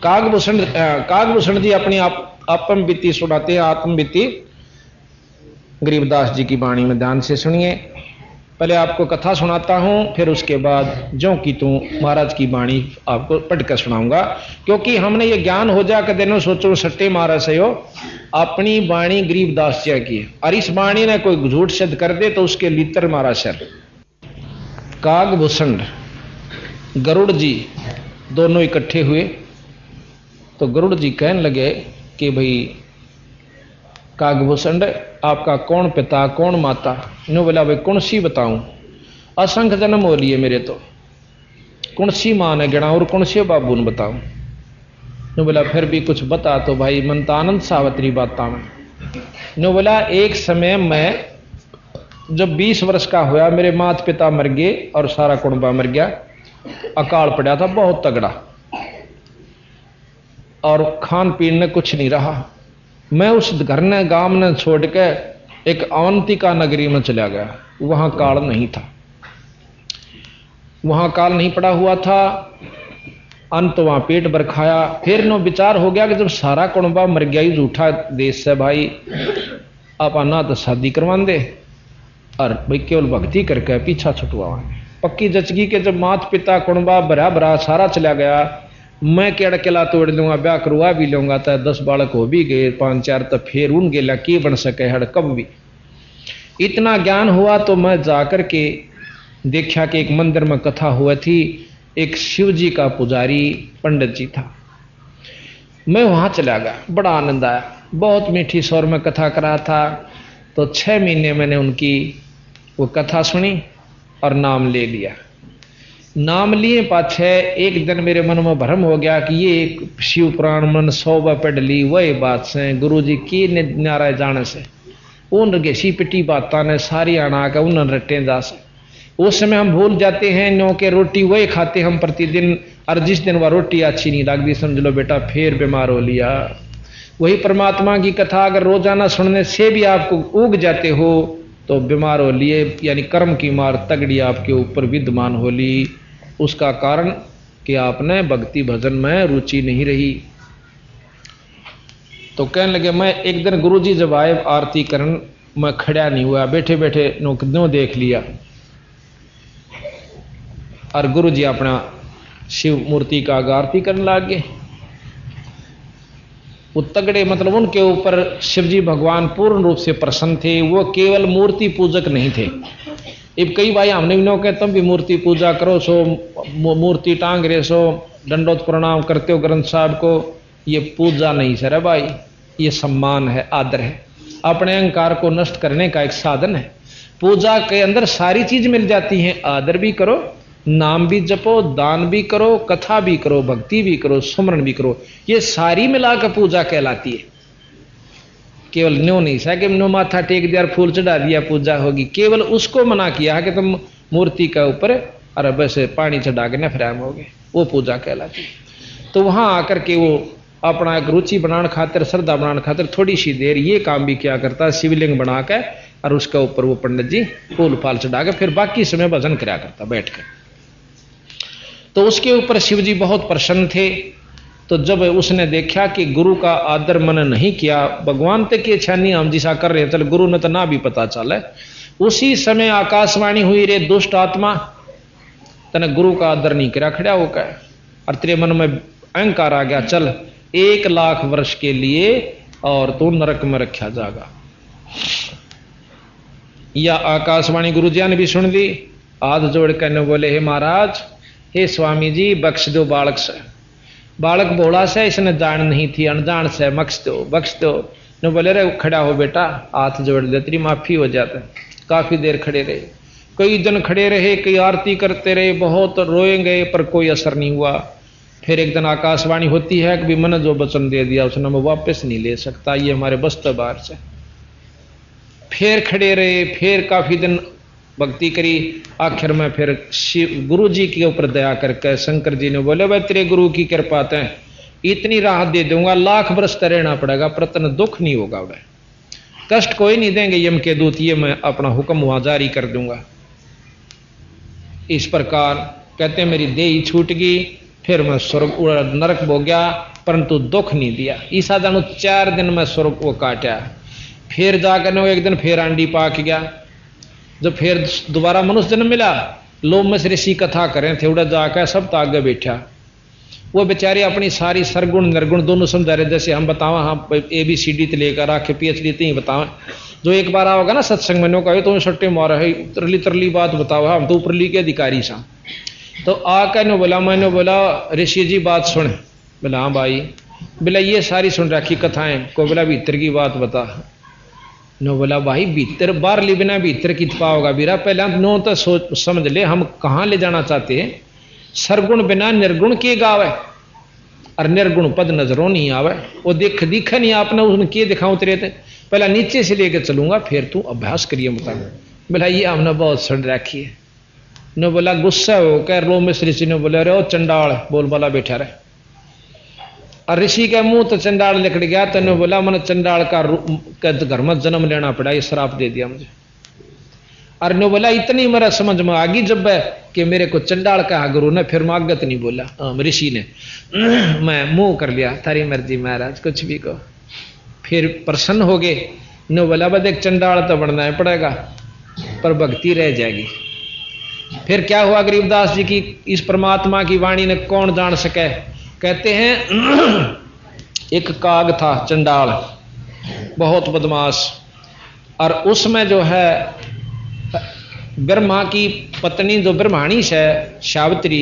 कागभूषण जी अपनी आत्म बीती सुनाते हैं। आत्म बीती गरीबदास जी की वाणी में ध्यान से सुनिए। पहले आपको कथा सुनाता हूं, फिर उसके बाद जो कि तू महाराज की वाणी आपको पढ़कर सुनाऊंगा, क्योंकि हमने ये ज्ञान हो जा कर देनो सोचो सट्टे मारा से हो। अपनी वाणी गरीबदास जी की, और इस वाणी ने कोई झूठ सिद्ध कर दे तो उसके लितर मारा सर। कागभूषण गरुड़ जी दोनों इकट्ठे हुए तो गरुड़ जी कहने लगे कि भाई कागभूषण आपका कौन पिता कौन माता। नो बोला भाई कौन सी बताऊं, असंख्य जन्म हो लिए मेरे, तो कौन सी मां ने गिना और कौन से बाबू ने बताऊं। नो बोला फिर भी कुछ बता तो भाई, मन तो आनंद सावत्री बाता में। नो बोला एक समय मैं जब 20 वर्ष का हुआ, मेरे माता पिता मर गए और सारा कुटुंबा मर गया। अकाल पड़ा था बहुत तगड़ा, और खान पीन ने कुछ नहीं रहा। मैं उस घर ने गांव ने छोड़ के एक अवंतिका नगरी में चला गया। वहां काल नहीं था, वहां काल नहीं पड़ा हुआ था। अंत वहां पेट भर खाया। फिर नो विचार हो गया कि जब सारा कुटुंबा मर गया ही झूठा देश से, भाई आप ना तो शादी करवा दे और भाई केवल भक्ति करके पीछा छुटवाएंगे। पक्की जचगी के जब माता पिता कुटुंबा भरा भरा सारा चला गया, मैं केड़ केला तोड़ लूंगा, ब्याह करवा भी लूंगा, तो 10 बालक हो भी गए, 5-4 तो फिर उन गेला की बन सके हड़ कब भी। इतना ज्ञान हुआ तो मैं जाकर के देखा कि एक मंदिर में कथा हुआ थी। एक शिव जी का पुजारी पंडित जी था। मैं वहां चला गया, बड़ा आनंद आया। बहुत मीठी स्वर में कथा करा था। तो 6 महीने मैंने उनकी वो कथा सुनी और नाम ले लिया। नाम लिए पाछे एक दिन मेरे मन में भ्रम हो गया कि ये शिव पुराण मन 100 पढ़ ली, वही बात से गुरु जी की नाराय जाने से उन गेसी पिटी बात ने सारी आना के उन रटे जा से। उस समय हम भूल जाते हैं नो के रोटी वही खाते हम प्रतिदिन, और जिस दिन वह रोटी अच्छी नहीं लगती समझ लो बेटा फिर बीमार हो लिया। वही परमात्मा की कथा अगर रोजाना सुनने से भी आपको उग जाते हो तो बीमार हो लिए, यानी कर्म की मार तगड़ी आपके ऊपर विद्यमान हो ली। उसका कारण कि आपने भक्ति भजन में रुचि नहीं रही। तो कहने लगे मैं एक दिन गुरुजी जब आए आरती करन, मैं खड़ा नहीं हुआ, बैठे बैठे नो देख लिया, और गुरुजी अपना शिव मूर्ति का आरती करने लग गए। वो तगड़े मतलब उनके ऊपर शिवजी भगवान पूर्ण रूप से प्रसन्न थे, वो केवल मूर्ति पूजक नहीं थे। अब कई भाई हमने भी कहे तुम भी मूर्ति पूजा करो, सो मूर्ति टांग रहे सो, दंडोत प्रणाम करते हो ग्रंथ साहब को, ये पूजा नहीं सर है भाई, ये सम्मान है, आदर है, अपने अहंकार को नष्ट करने का एक साधन है। पूजा के अंदर सारी चीज मिल जाती है, आदर भी करो, नाम भी जपो, दान भी करो, कथा भी करो, भक्ति भी करो, सुमरण भी करो, ये सारी मिलाकर पूजा कहलाती है। केवल न्यो नहीं सा कि नो माथा टेक दिया, फूल चढ़ा दिया पूजा होगी, केवल उसको मना किया है कि तुम मूर्ति के ऊपर अरे वैसे पानी चढ़ा के नफराम हो गए, वो पूजा कहलाती है। तो वहां आकर के वो अपना एक रुचि बनाने खातिर, श्रद्धा बनाने खातिर थोड़ी सी देर ये काम भी क्या करता है, शिवलिंग बना के और उसके ऊपर वो पंडित जी फूल फाल चढ़ा के फिर बाकी समय भजन कराया करता बैठ कर। तो उसके ऊपर शिव जी बहुत प्रसन्न थे। तो जब उसने देखा कि गुरु का आदर मन नहीं किया, भगवान तक की इच्छा नहीं हम जिसा कर रहे चल गुरु ने तो ना भी पता चले, उसी समय आकाशवाणी हुई, रे दुष्ट आत्मा तने गुरु का आदर नहीं करा, खड़ा होकर और तेरे मन में अहंकार आ गया, चल 1,00,000 वर्ष के लिए और तू नरक में रखा जाएगा। या आकाशवाणी गुरु जी ने भी सुन ली, हाथ जोड़ कर बोले हे महाराज, हे स्वामी जी बख्श दो बालक से, बालक भोला से इसने जान नहीं थी, अनजान से बख्श दो। ने बोले रे खड़ा हो बेटा, हाथ जोड़ दे तेरी माफी हो जाता। काफी देर खड़े रहे, कई दिन खड़े रहे, कई आरती करते रहे, बहुत रोएंगे पर कोई असर नहीं हुआ। फिर एक दिन आकाशवाणी होती है कि मैंने जो वचन दे दिया उसने मैं वापस नहीं ले सकता, ये हमारे बस बाहर से। फिर खड़े रहे, फिर काफी दिन भक्ति करी, आखिर में फिर शिव गुरु जी के ऊपर दया करके शंकर जी ने बोले भाई तेरे गुरु की कृपा है, इतनी राहत दे दूंगा, 1,00,000 वर्ष रहना पड़ेगा पर तन दुख नहीं होगा, वह कष्ट कोई नहीं देंगे यम के दूत, ये मैं अपना हुक्म वहां जारी कर दूंगा। इस प्रकार कहते मेरी देही छूट गई, फिर मैं स्वर्ग नरक हो गया परंतु दुख नहीं दिया। ईसा जानो 4 दिन में स्वर्ग को काटा, फिर जाकर एक दिन फिर आंडी पाक गया। जब फिर दोबारा मनुष्य जन्म मिला, लोभ में से ऋषि कथा करें थे, उड़ा जाकर सब तो आगे बैठा, वो बेचारे अपनी सारी सरगुण निर्गुण दोनों समझा रहे, जैसे हम बतावा हाँ ABCD तो लेकर आके PhD तो ही बतावा। जो एक बार आओगा ना सत्संग में कहे तो सट्टे मारा है, तरली बात बताओ, हम तो ऊपरली के अधिकारी सा। तो आकर ने बोला, मैंने बोला ऋषि जी बात सुन, बोला हाँ भाई, बोला ये सारी सुन रखी कथाएं को, बोला भीतर की बात बता। नो बोला भाई भीतर बाहर ले बिना भीतर की पाओगा बीरा, पहले नो तो सोच समझ ले हम कहाँ ले जाना चाहते हैं। सरगुण बिना निर्गुण के गावे और निर्गुण पद नजरों नहीं आवे, वो दिखा नहीं आपने उसने के दिखाऊं तेरे थे, पहला नीचे से लेकर चलूंगा फिर तू अभ्यास करिए बता। बोला ये हमने बहुत सुन रखी है। ने बोला गुस्सा हो कह रो में ऋषि ने बोला रे ओ चंडाल बोल वाला बैठा रहे, और ऋषि का मुंह तो चंडाल निकल गया। तो ने बोला मैंने चंडाल का घर में जन्म लेना पड़ा, ये श्राप दे दिया मुझे। और ने बोला इतनी मेरा समझ में आ गई जब कि मेरे को चंडाल कहा गुरु ने, फिर मागत नहीं बोला ऋषि ने, मैं मुंह कर लिया थारी मर्जी महाराज कुछ भी को। फिर प्रसन्न हो गए। ने बोला बस एक चंडाल तो बनना है पड़ेगा पर भक्ति रह जाएगी। फिर क्या हुआ गरीबदास जी की इस परमात्मा की वाणी ने कौन जान सके। कहते हैं एक काग था चंडाल, बहुत बदमाश, और उसमें जो है ब्रह्मा की पत्नी जो ब्रह्माणी है सावित्री,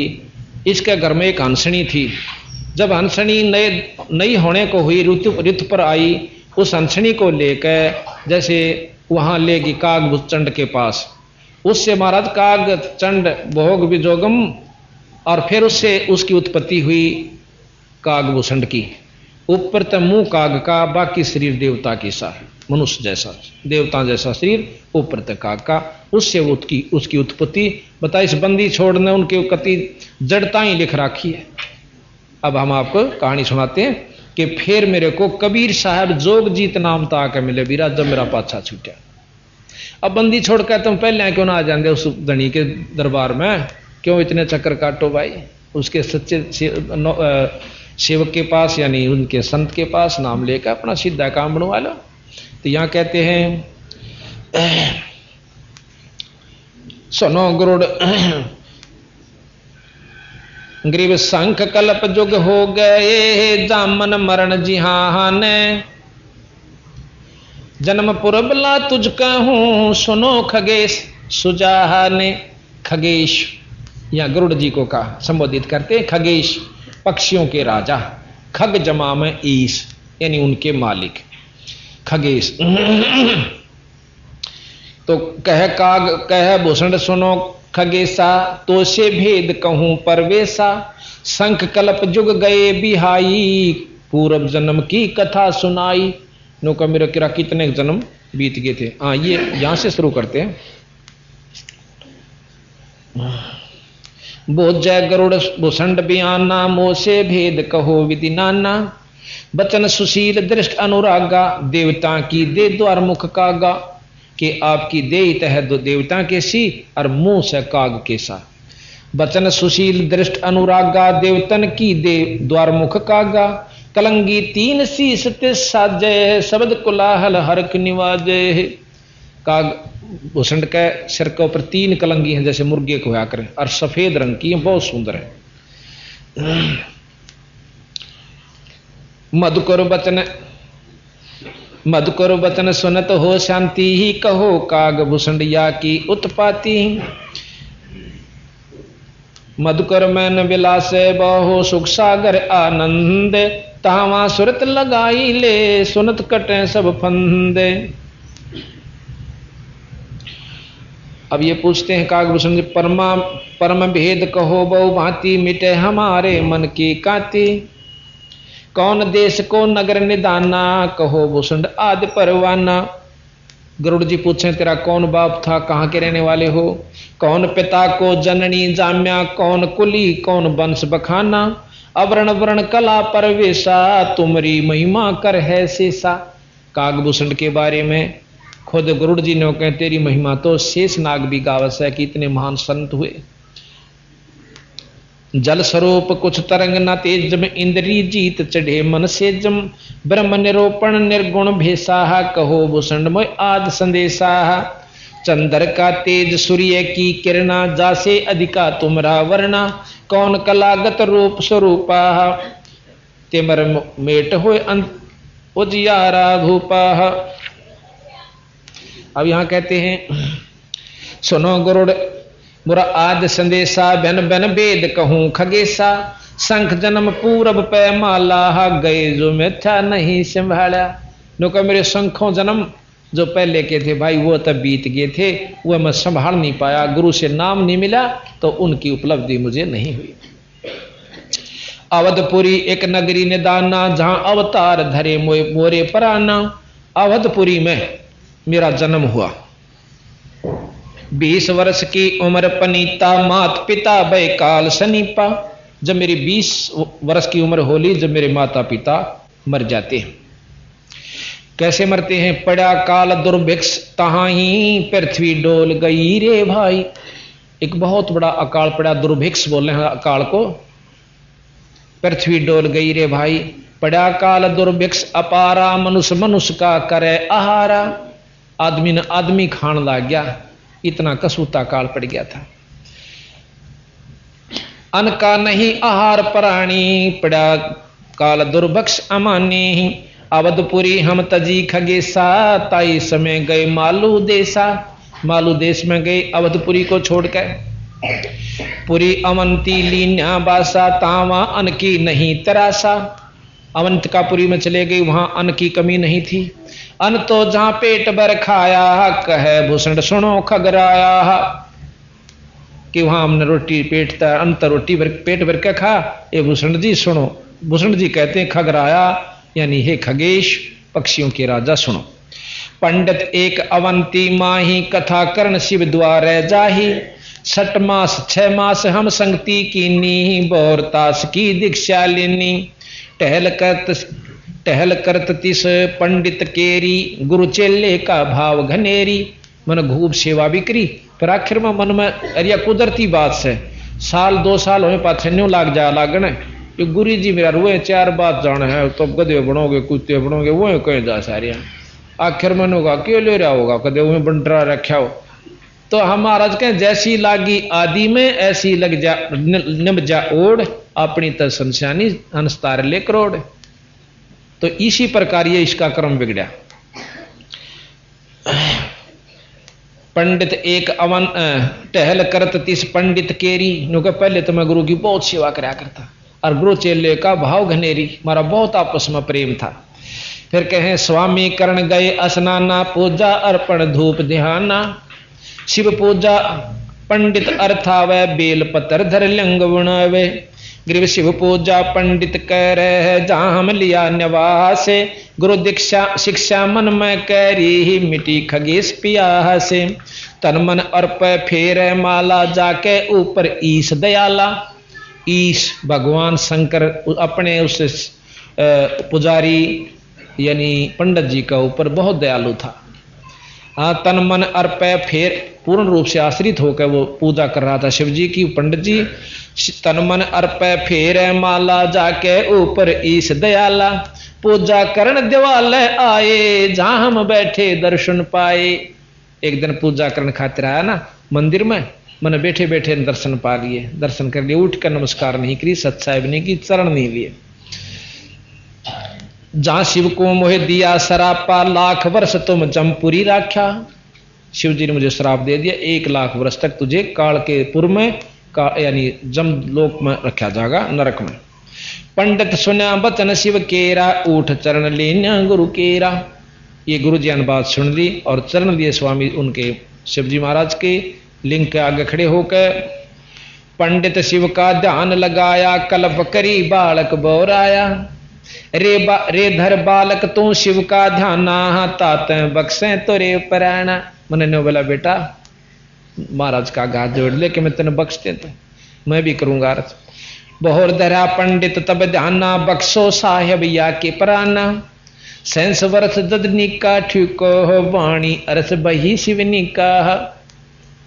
इसके घर में एक हंसनी थी। जब हंसनी नई होने को हुई ऋतु पर आई, उस हंसनी को लेकर जैसे वहां लेगी काग चंड के पास, उससे महाराज काग चंड भोग विजोगम, और फिर उससे उसकी उत्पत्ति हुई कागभूषण की। ऊपर तो मुंह काग का, बाकी शरीर देवता की सा। मनुष्य जैसा, देवता जैसा शरीर, ऊपर तक काग का। उससे वो उसकी उत्पत्ति बता। इस बंदी छोड़ने उनके कति जड़ता ही लिख रखी है। अब हम आपको कहानी सुनाते हैं कि फिर मेरे को कबीर साहब जोगजीत नाम ताके मिले बीरा, जब मेरा पाछा छूटा। अब बंदी छोड़ कर तुम पहले क्यों ना आ जाते उस धनी के दरबार में, क्यों इतने चक्कर काटो भाई। उसके सच्चे सेवक के पास यानी उनके संत के पास नाम लेकर अपना सीधा काम बनवा लो। तो यहां कहते हैं सुनो गुरुड़ ग्रीव संख कल्प जुग हो गए, जामन मरण जिहान, जन्म पुरबला तुझ कहूं, सुनो खगेश सुजाने। खगेश या गरुड़ जी को कहा संबोधित करते, खगेश पक्षियों के राजा, खग जमा में ईश यानी उनके मालिक खगेश। तो कह काग कह भूषण सुनो खगेसा, तो से भेद कहूं परवेसा, शंख कल्प जुग गए बिहाई, पूर्व जन्म की कथा सुनाई। नो का मेरा किरा कितने जन्म बीत गए थे। हाँ ये यहां से शुरू करते हैं। बोझ गरुड़ भूषण बयाना, मोसे भेद कहो विधि नाना, बचन सुशील दृष्ट अनुरागा, देवता की दे द्वार मुख कागा। कि आपकी देह तह देवता के सी और मुंह से काग के सा। बचन सुशील दृष्ट अनुरागा, देवतन की दे द्वार मुख कागा, कलंगी तीन शीस ते साजे, शब्द कुलाहल हरक निवाजे। काग भूषण के सिर के ऊपर 3 कलंगी हैं जैसे मुर्गे को होया करें, और सफेद रंग की बहुत सुंदर है। मधुकर बचन सुनत हो शांति ही, कहो काग भूषणिया की उत्पाती। मधुकर मैन विलास बहु सुख सागर आनंद, तावा सुरत लगाई ले, सुनत कटे सब फंदे। अब ये पूछते हैं कागभूषण जी, परम भेद कहो बहु भांति, मिटे हमारे मन की काती। कौन देश को नगर निदाना, कहो भूषण आदि परवाना। गरुड़ जी पूछे तेरा कौन बाप था, कहाँ के रहने वाले हो। कौन पिता को जननी जाम्या, कौन कुली कौन वंश बखाना। अवर्ण वर्ण कला परवेशा, तुमरी महिमा कर है शेषा। कागभूषण के बारे में खुद गरुड़ जी ने कहे तेरी महिमा तो शेष नाग भी गावस है कि इतने महान संत हुए। जल स्वरूप कुछ तरंग न तेजम, इंद्री जीत चढ़े मन से जम। ब्रह्म निरूपण निर्गुण भेषा, कहो भूषण मोय आद संदेशा। चंद्र का तेज सूर्य की किरणा, जासे अधिका तुमरा वर्णा। कौन कलागत रूप स्वरूपा, तिमर मेट होय उजियारा धूपा। अब यहां कहते हैं सुनो गुरुड़ मुरा आद संदेशा, बन बन वेद कहूं खगेसा। शंख जन्म पूरब पे माला, गए जो मिथ्या नहीं संभाला। नो का मेरे शंखों जन्म जो पहले के थे भाई वो तब बीत गए थे, वह मैं संभाल नहीं पाया, गुरु से नाम नहीं मिला तो उनकी उपलब्धि मुझे नहीं हुई। अवधपुरी एक नगरी निदाना, जहां अवतार धरे मोरे पराना। अवधपुरी में मेरा जन्म हुआ। 20 वर्ष की उम्र पनीता, मात पिता भय काल सनीपा। जब मेरी 20 वर्ष की उम्र होली, जब मेरे माता पिता मर जाते हैं। कैसे मरते हैं। पड़ा काल दुर्भिक्ष तहाही, पृथ्वी डोल गई रे भाई। एक बहुत बड़ा अकाल पड़ा, दुर्भिक्ष बोल रहे हैं अकाल को। पृथ्वी डोल गई रे भाई। पड़ा काल दुर्भिक्ष अपारा, मनुष्य मनुष्य का करे आहारा। आदमी ने आदमी खान लग गया, इतना कसूता काल पड़ गया था। अन्न का नहीं आहार प्राणी, पड़ा काल दुर्भक्ष अमानी। अवधपुरी हम तजी खगेसा, ताई समय गए मालू देशा। मालू देश में गए अवधपुरी को छोड़कर। पुरी अवंती लीन्या बासा, तावा अन्न की नहीं तरासा। अवंतिकापुरी में चले गए, वहां अन्न की कमी नहीं थी। अन्न तो जहां पेट भर खाया, कहे भूषण सुनो खगराया। कि वहां हमने रोटी पेट अन्न तो रोटी भर पेट भर के खा, ये भूषण जी सुनो। भूषण जी कहते हैं खगराया यानी हे खगेश पक्षियों के राजा सुनो। पंडित एक अवंती माही कथा करण शिव द्वार जाही। 6 मास 6 मास हम संगति कीनी बौर तास की दीक्षा लेनी। टहल करत तिस पंडित केरी गुरु चेले का भाव घनेरी। मन खूब सेवा भी करी पर आखिर में मन में अरिया कुदरती बात से 1 2 साल होने पाछे न्यू लाग जा लागन ये गुरु जी मेरा रोए 4 बात जान है तो गधे बनोगे कुत्ते बनोगे वो कहीं जा सारिया। आखिर मन होगा क्यों ले रहा होगा कदे वह बंटरा रखा हो। तो हम महाराज कहें जैसी लागी आदि में ऐसी लग जा निम जा ओढ़ अपनी त संस्यानी अंस्तार ले करोड़। तो इसी प्रकार ये इसका क्रम बिगड़ा। पंडित एक अवन टहल करत तिस पंडित केरी नो के पहले तो मैं गुरु की बहुत सेवा कराया करता और गुरु चेले का भाव घनेरी हमारा बहुत आपस में प्रेम था। फिर कहें स्वामी करण गए स्नाना पूजा अर्पण धूप ध्याना। शिव पूजा पंडित अर्थावै बेल पतर धर लिंग बुणावे। ग्रीव शिव पूजा पंडित कह रहे जहां हम लिया निवास। गुरु दीक्षा शिक्षा मन में कैरी मिटी खगेश पिया से। तन मन अर्प फेर माला जाके ऊपर ईश दयाला। ईश भगवान शंकर अपने उस पुजारी यानी पंडित जी का ऊपर बहुत दयालु था। हाँ तन मन अर्प फेर पूर्ण रूप से आश्रित होकर वो पूजा कर रहा था शिव जी की। पंडित जी तन मन अर्प फेर माला जाके ऊपर ईश दयाला। पूजा करण दिवाल आए जहां हम बैठे दर्शन पाए। एक दिन पूजा करण खातिर आया ना मंदिर में मैंने बैठे बैठे दर्शन पा लिए। दर्शन कर लिए उठ कर नमस्कार नहीं करी सत्साहिब नहीं की चरण नहीं लिए। जहां शिव को मोह दिया सरापा 1 लाख वर्ष तुम जमपुरी राख्या। शिव जी ने मुझे श्राप दे दिया 1 लाख वर्ष तक तुझे काल के पुर में यानी जम लोक में रखा जाएगा नरक में। पंडित सुना बचन शिव केरा उठ चरण लेना गुरु केरा। ये गुरु जी ने बात सुन ली और चरण लिए स्वामी उनके शिव जी महाराज के लिंग के आगे खड़े होकर। पंडित शिव का ध्यान लगाया कल्प करी बालक बोराया। रे धर बालक तू शिव का ध्याना तात बक्से तो रे पराना। मैंने ने बोला बेटा महाराज का हाथ जोड़ ले कि मैं तेने बख्शते तो मैं भी करूंगा। बहुर धरा पंडित तब ध्याना बक्सो साहेब या के पराना। 100 वर्ष ददनी का ठिको हो वाणी अरस बही शिवनी का।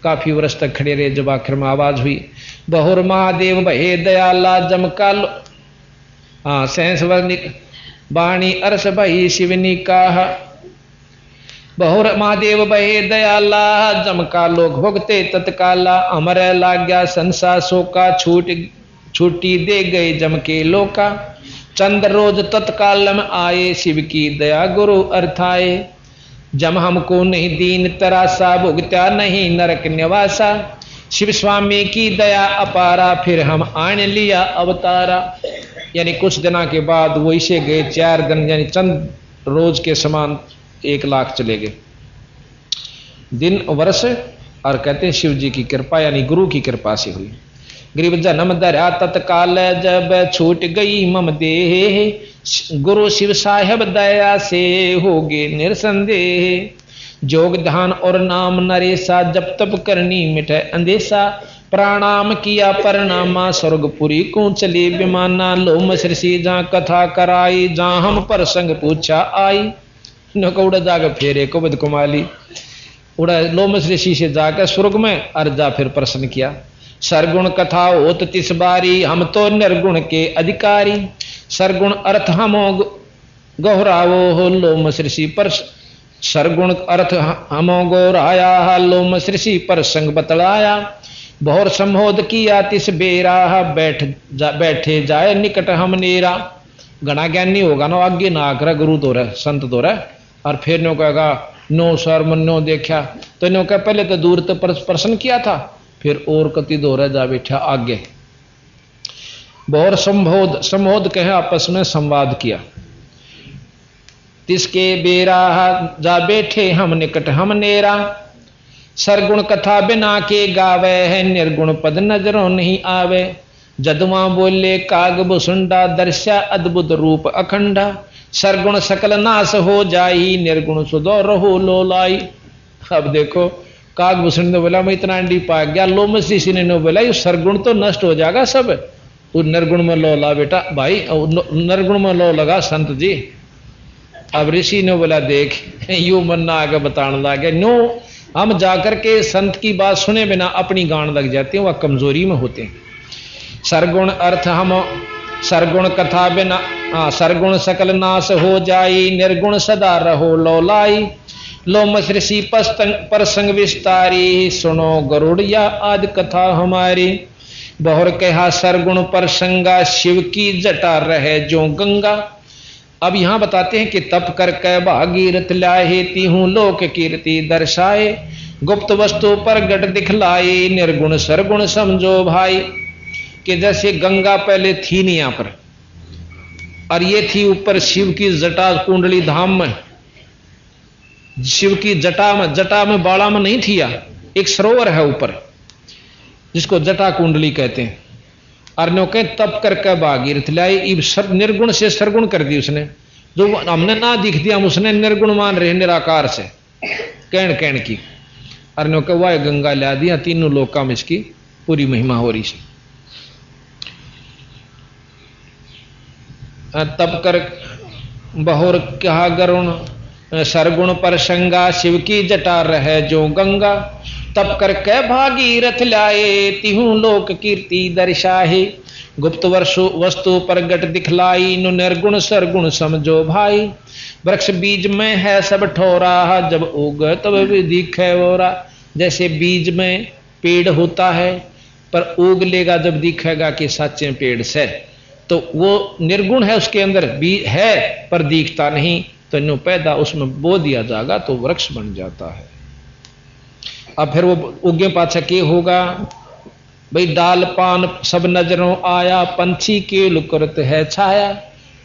काफी वर्ष तक खड़े रहे जब आखिर में आवाज हुई बहुर महादेव बहे दयाला जमका लो। हाँ 100 वर्ष वाणी अरस बही शिवनी का। बहुर महादेव बहे दयाला जमका लोक भोगते तत्काला। अमर लाग्या संसा शोका छूटी दे गए जम के लोका। चंद्र रोज तत्काल में आए शिव की दया गुरु अर्थाए। जम हमको नहीं दीन तरासा भुगत्या नहीं नरक निवासा। शिव स्वामी की दया अपारा फिर हम आने लिया अवतारा। यानी कुछ दिनों के बाद वो इसे गए 4 दिन यानी चंद रोज के समान 1 लाख चले गए दिन वर्ष। और कहते हैं शिव जी की कृपा यानी गुरु की कृपा से हुई। गरीब जन्म धरा तत्काल जब छूट गई मम देह। गुरु शिव साहेब दया से होगे निरसंदेह। जोग ध्यान और नाम नरेसा जब तब करनी मिटे अंदेशा। प्रणाम किया परनामा स्वर्गपुरी को चले विमाना। लोम ऋषि जहाँ कथा कराई जहाँ हम प्रसंग पूछा आई। न उड़ा जाकर फिर एक बद कुमाली उड़ा लोमस ऋषि से जाकर स्वर्ग में अर्जा फिर प्रश्न किया। सरगुण कथा होत तिस बारी हम तो निर्गुण के अधिकारी। सरगुण अर्थ हम गहरावो हो लोमस ऋषि पर। सरगुण अर्थ हम गौराया लोमस ऋषि पर संग बतलाया। बहुर संबोध किया तिस बेरा बैठे जाए निकट हम नेरा। घना ज्ञानी होगा ना आगे ना आकर गुरु दो रहा संत दो रहा। और फिर नो कहेगा नो सर मन नो देखा तो नो कह पहले तो दूर तो प्रश्न किया था फिर और कति दोहरा जा बैठा आगे। बहुत संबोध कहे आपस में संवाद किया। तिसके बेरा जा बैठे हम निकट हम नेरा। सरगुण कथा बिना के गावे है निर्गुण पद नजरों नहीं आवे। जदुआ बोले काग बुसुंडा दर्शा अद्भुत रूप अखंडा। सरगुण सकल नाश हो जाई, निर्गुण सुधो रहो लोलाई। अब देखो कागभूषण ने बोला मैं इतना अंडी पा गया, लोमस ऋषि ने बोला ये सरगुण तो नष्ट हो जाएगा सब, तू निर्गुण में लो ला बेटा भाई, निर्गुण में लो लगा संत जी। अब ऋषि ने बोला देख यू मन्ना आगे बताने लगे, नो हम जाकर के संत की बात सुने बिना अपनी गांड लग जाते हैं, वह कमजोरी में होते हैं। सरगुण अर्थ हम सरगुण कथा बिना सरगुण सकल नाश हो जाई, निर्गुण सदा रहो लोलाई। लोमस ऋषि प्रसंग विस्तारी, सुनो गरुड़िया आदि कथा हमारी। बहुर कहा सरगुण प्रसंगा, शिव की जटा रहे जो गंगा। अब यहां बताते हैं कि तप कर कै भागीरथ लाए, तीहूं लोक कीर्ति दर्शाए। गुप्त वस्तु प्रगट दिखलाए, निर्गुण सरगुण समझो भाई। कि जैसे गंगा पहले थी नहीं यहां पर, और ये थी ऊपर शिव की जटा कुंडली धाम में, शिव की जटा में बाड़ा में नहीं थी, एक सरोवर है ऊपर जिसको जटा कुंडली कहते हैं। अर्णों के तप करके भागीरथ लाई, निर्गुण से सरगुण कर दी उसने, जो हमने ना दिख दिया उसने निर्गुण मान रहे निराकार से कहन की। अर्णों के वाय गंगा ला दिया, तीनों लोका में इसकी पूरी महिमा हो रही है। तप कर बहुर कहा गरुण, सरगुण प्रसंगा, शिव की जटा रहे जो गंगा। तप कर कै भागीरथ लाए, तिहूं लोक कीर्ति दर्शाहे। गुप्त वस्तु प्रगट दिखलाई, नु निर्गुण सरगुण समझो भाई। वृक्ष बीज में है सब ठोरा, जब उग तब भी दिखे वोरा। जैसे बीज में पेड़ होता है पर उग लेगा जब दिखेगा कि सच्चे पेड़ से, तो वो निर्गुण है, उसके अंदर बीज है पर दिखता नहीं, तो नो पैदा उसमें बो दिया जाएगा तो वृक्ष बन जाता है। अब फिर वो उगे पाछा के होगा भाई, डाल पान सब नजरों आया, पंछी के लुकरत है छाया।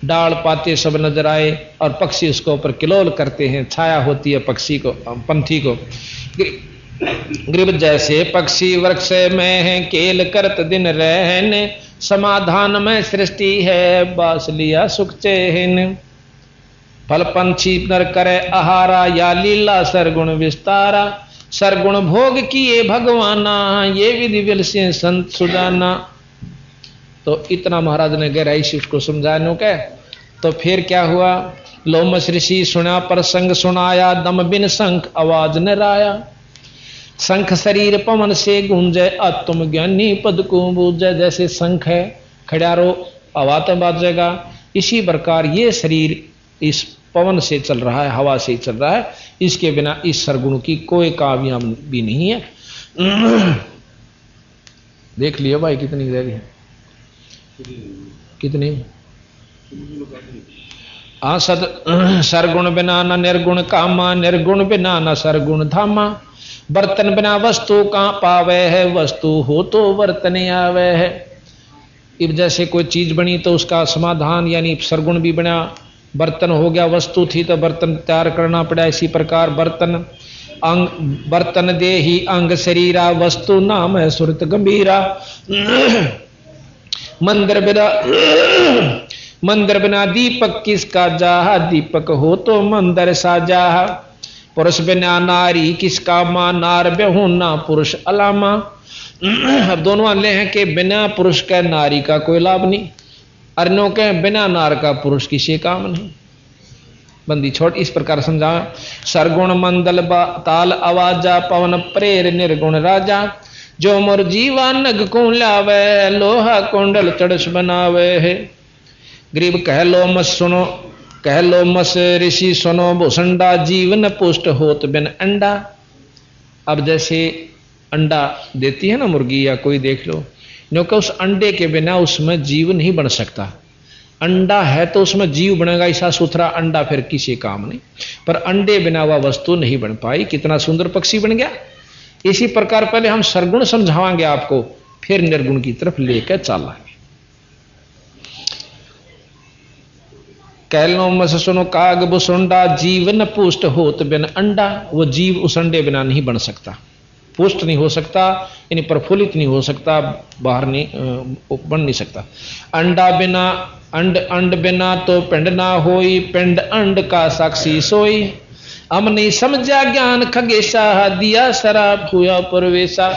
डाल पाते सब नजर आए और पक्षी उसको ऊपर किलोल करते हैं, छाया होती है पक्षी को, पंथी को। ग्रीब जैसे पक्षी वृक्ष में है, केल करत दिन रहने। समाधान में सृष्टि है, बास लिया सुख चैन। फल पंछी नर करे आहारा, या लीला सरगुण विस्तारा। सरगुण भोग किए भगवाना, ये विधि विल से संत सुजाना। तो इतना महाराज ने गहराई से उसको समझाने के, तो फिर क्या हुआ, लोमस ऋषि सुना प्रसंग सुनाया, दम बिन शंख आवाज न राया। शंख शरीर पवन से गूंजे, आत्म ज्ञानी पद को बूझे। जैसे शंख है खड़ारो आवाज बाजेगा, इसी प्रकार ये शरीर इस पवन से चल रहा है, हवा से चल रहा है, इसके बिना इस सरगुण की कोई कामयाब भी नहीं है। देख लियो भाई कितनी देरी है, कितनी सरगुण बिना न निर्गुण कामा, निर्गुण बिना न सरगुण धामा। बर्तन बिना वस्तु कहां पावे है, वस्तु हो तो बर्तन आवे है। अब जैसे कोई चीज बनी तो उसका समाधान यानी सरगुण भी बना, बर्तन हो गया, वस्तु थी तो बर्तन तैयार करना पड़ा। इसी प्रकार बर्तन अंग, बर्तन दे ही अंग शरीरा, वस्तु नाम है सुरत गंभीरा। मंदिर बिना दीपक किसका जाहा, दीपक हो तो मंदिर साजा। पुरुष बिना नारी किसका मां, नार बेहुना पुरुष अलामा। अब दोनों अल्ले हैं कि बिना पुरुष का नारी का कोई लाभ नहीं, अर्णों के बिना नार का पुरुष किसी काम नहीं। बंदी छोड़ इस प्रकार समझा। सरगुण मंदल ताल आवाजा, पवन प्रेर निर्गुण राजा। जो मोर जीवा नग को लावे, लोहा कुंडल चढ़स बनावे है। गरीब कह लो मस सुनो, कह लो मस ऋषि सुनो भूसंडा, जीवन पुष्ट होत बिन अंडा। अब जैसे अंडा देती है ना मुर्गी या कोई, देख लो क्योंकि उस अंडे के बिना उसमें जीव नहीं बन सकता। अंडा है तो उसमें जीव बनेगा, ऐसा सुथरा अंडा फिर किसी काम नहीं, पर अंडे बिना वह वस्तु नहीं बन पाई। कितना सुंदर पक्षी बन गया। इसी प्रकार पहले हम सरगुण समझावांगे आपको, फिर निर्गुण की तरफ लेकर चलाएंगे। कहलो मस सुनो काग बुसुंडा, जीवन पुष्ट होत बिन अंडा। वो जीव उस अंडे बिना नहीं बन सकता, पुष्ट नहीं हो सकता, यानी प्रफुल्लित नहीं हो सकता, बाहर नहीं बन नहीं सकता। अंडा बिना अंड अंड बिना तो पिंड ना होई, पिंड अंड का साक्षी सोई। हम नहीं समझा ज्ञान खगेशा, दिया शराब हुआ परवेशा।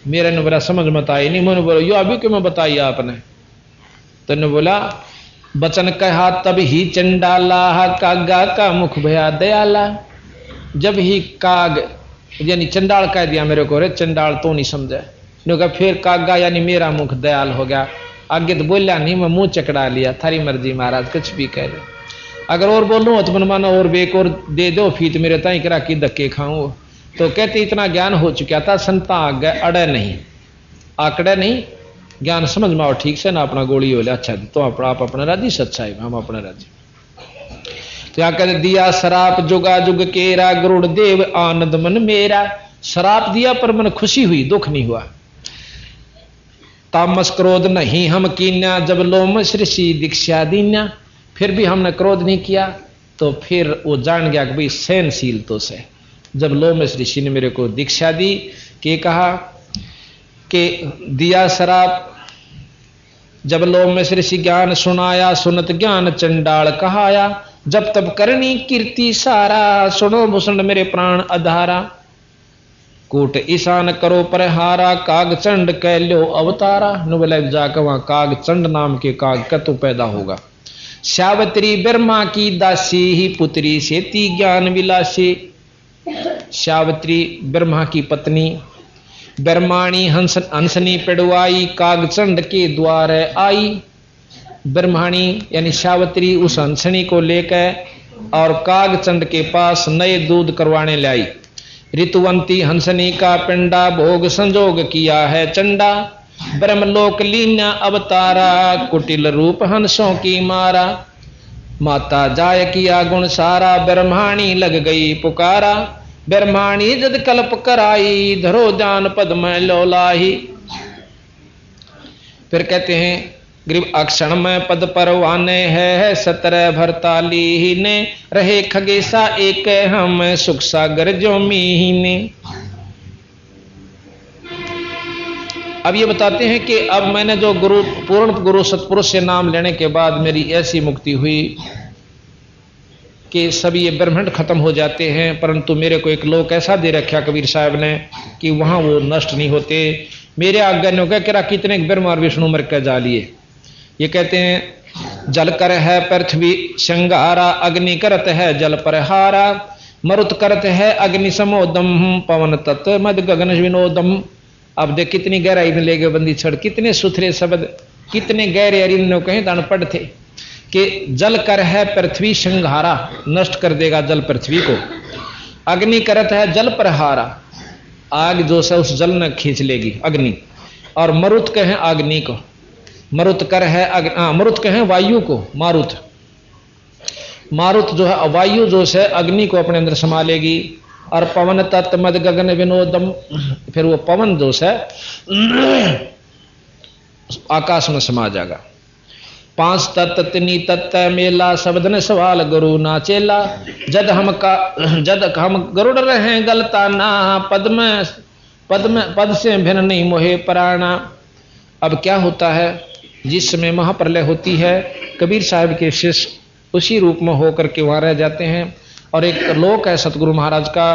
मेरे ने बोला समझ मत आई नहीं। मैंने बोला यो अभी क्यों मैं बताई आपने? तो ने बोला बचन कहा तब ही चंडाला, कागा का मुख भया दयाला। जब ही काग यानी चंडाल कह दिया मेरे को, रे चंडाल तो नहीं समझे। कहा फिर कागा यानी मेरा मुख दयाल हो गया। आगे तो बोलिया नहीं, मैं मुंह चकड़ा लिया। थारी मर्जी महाराज, कुछ भी कह दे। अगर और बोलूँ तो मन मानो और बेक और दे दो फीत मेरे ताई करा की धक्के खाऊं। तो कहते इतना ज्ञान हो चुका था, संता आगे अड़े नहीं, आकड़े नहीं, ज्ञान समझ में आओ ठीक से ना अपना गोली हो ले। अच्छा तो आप अपना राजी, सच्चाई में हम अपना राजी। तो क्या कहते दिया शराप जुगा जुग केरा, गरुड़ देव आनंद मन मेरा। शराप दिया पर मन खुशी हुई, दुख नहीं हुआ। तामस क्रोध नहीं हम कीन्या, जब लोम ऋषि दीक्षा दीन्या। फिर भी हमने क्रोध नहीं किया। तो फिर वो जान गया कि भाई सहनशील तो से। जब लोमस ऋषि ने मेरे को दीक्षा दी कि कहा कि दिया शराप, जब लोमस ऋषि ज्ञान सुनाया, सुनत ज्ञान चंडाल कहाया। जब तब करनी कीर्ति सारा, सुनो भूषण मेरे प्राण अधारा। कूट ईशान करो पर हारा, काग चंड कह लो अवतारा। नुबला जाकर वहां काग चंड नाम के काग का तो पैदा होगा। सावित्री ब्रह्मा की दासी ही, पुत्री सेती ज्ञान विलासी। सावित्री ब्रह्मा की पत्नी, ब्रह्माणी हंसनी पिड़वाई, कागचंड के द्वार आई। ब्रह्माणी यानी सावित्री उस हंसनी को लेकर और कागचंड के पास नए दूध करवाने लाई। ऋतुवंती हंसनी का पिंडा, भोग संजोग किया है चंडा। ब्रह्मलोक लीना अवतारा, कुटिल रूप हंसों की मारा। माता जाय किया गुण सारा, ब्रह्माणी लग गई पुकारा। ब्रह्माणी जद कल्प कराई, धरो जान पद में लोलाही। फिर कहते हैं ग्रीव अक्षण में पद परवाने है, 17 भरताली ने। रहे खगेशा एक हम, सुख सागर जो मीने। अब ये बताते हैं कि अब मैंने जो गुरु पूर्ण गुरु सतपुरुष से नाम लेने के बाद मेरी ऐसी मुक्ति हुई कि सभी ये ब्रह्मांड खत्म हो जाते हैं, परंतु मेरे को एक लोक ऐसा दे रखा कबीर साहब ने कि वहां वो नष्ट नहीं होते। मेरे आज्ञा ने कह करा कितने ब्रह्मा और विष्णु मर कर जा लिए। ये कहते हैं जल कर है पृथ्वी संगारा, अग्नि करत है जल पर हारा। मरुत करत है अग्नि समोदम, पवन तत्व मद गगन विनोदम। अब देख कितनी गहराई में ले गए बंदी छड़, कितने सुथरे शब्द, कितने गहरे अरिंद कहें दान पढ़ थे कि जल कर है पृथ्वी संघारा, नष्ट कर देगा जल पृथ्वी को। अग्नि करत है जल पर हारा, आग जो से उस जल ने खींच लेगी अग्नि। और मरुत कहें अग्नि को, मरुत कर है मरुत कहें वायु को, मारुत। मारुत जो है वायु जो से अग्नि को अपने अंदर समा लेगी। और पवन तत्व मद गगन विनोदम, फिर वो पवन जो है आकाश में समा जाएगा। 5 तत्व तिनी तत्व मेला, शब्द ने सवाल गुरु नाचेला। जद हम गरुड़ रहे गलता ना, पद से भिन्न नहीं मोहे प्राणा। अब क्या होता है, जिस समय महाप्रलय होती है कबीर साहब के शिष्य उसी रूप में होकर के वहां रह जाते हैं। और एक लोक है सतगुरु महाराज का,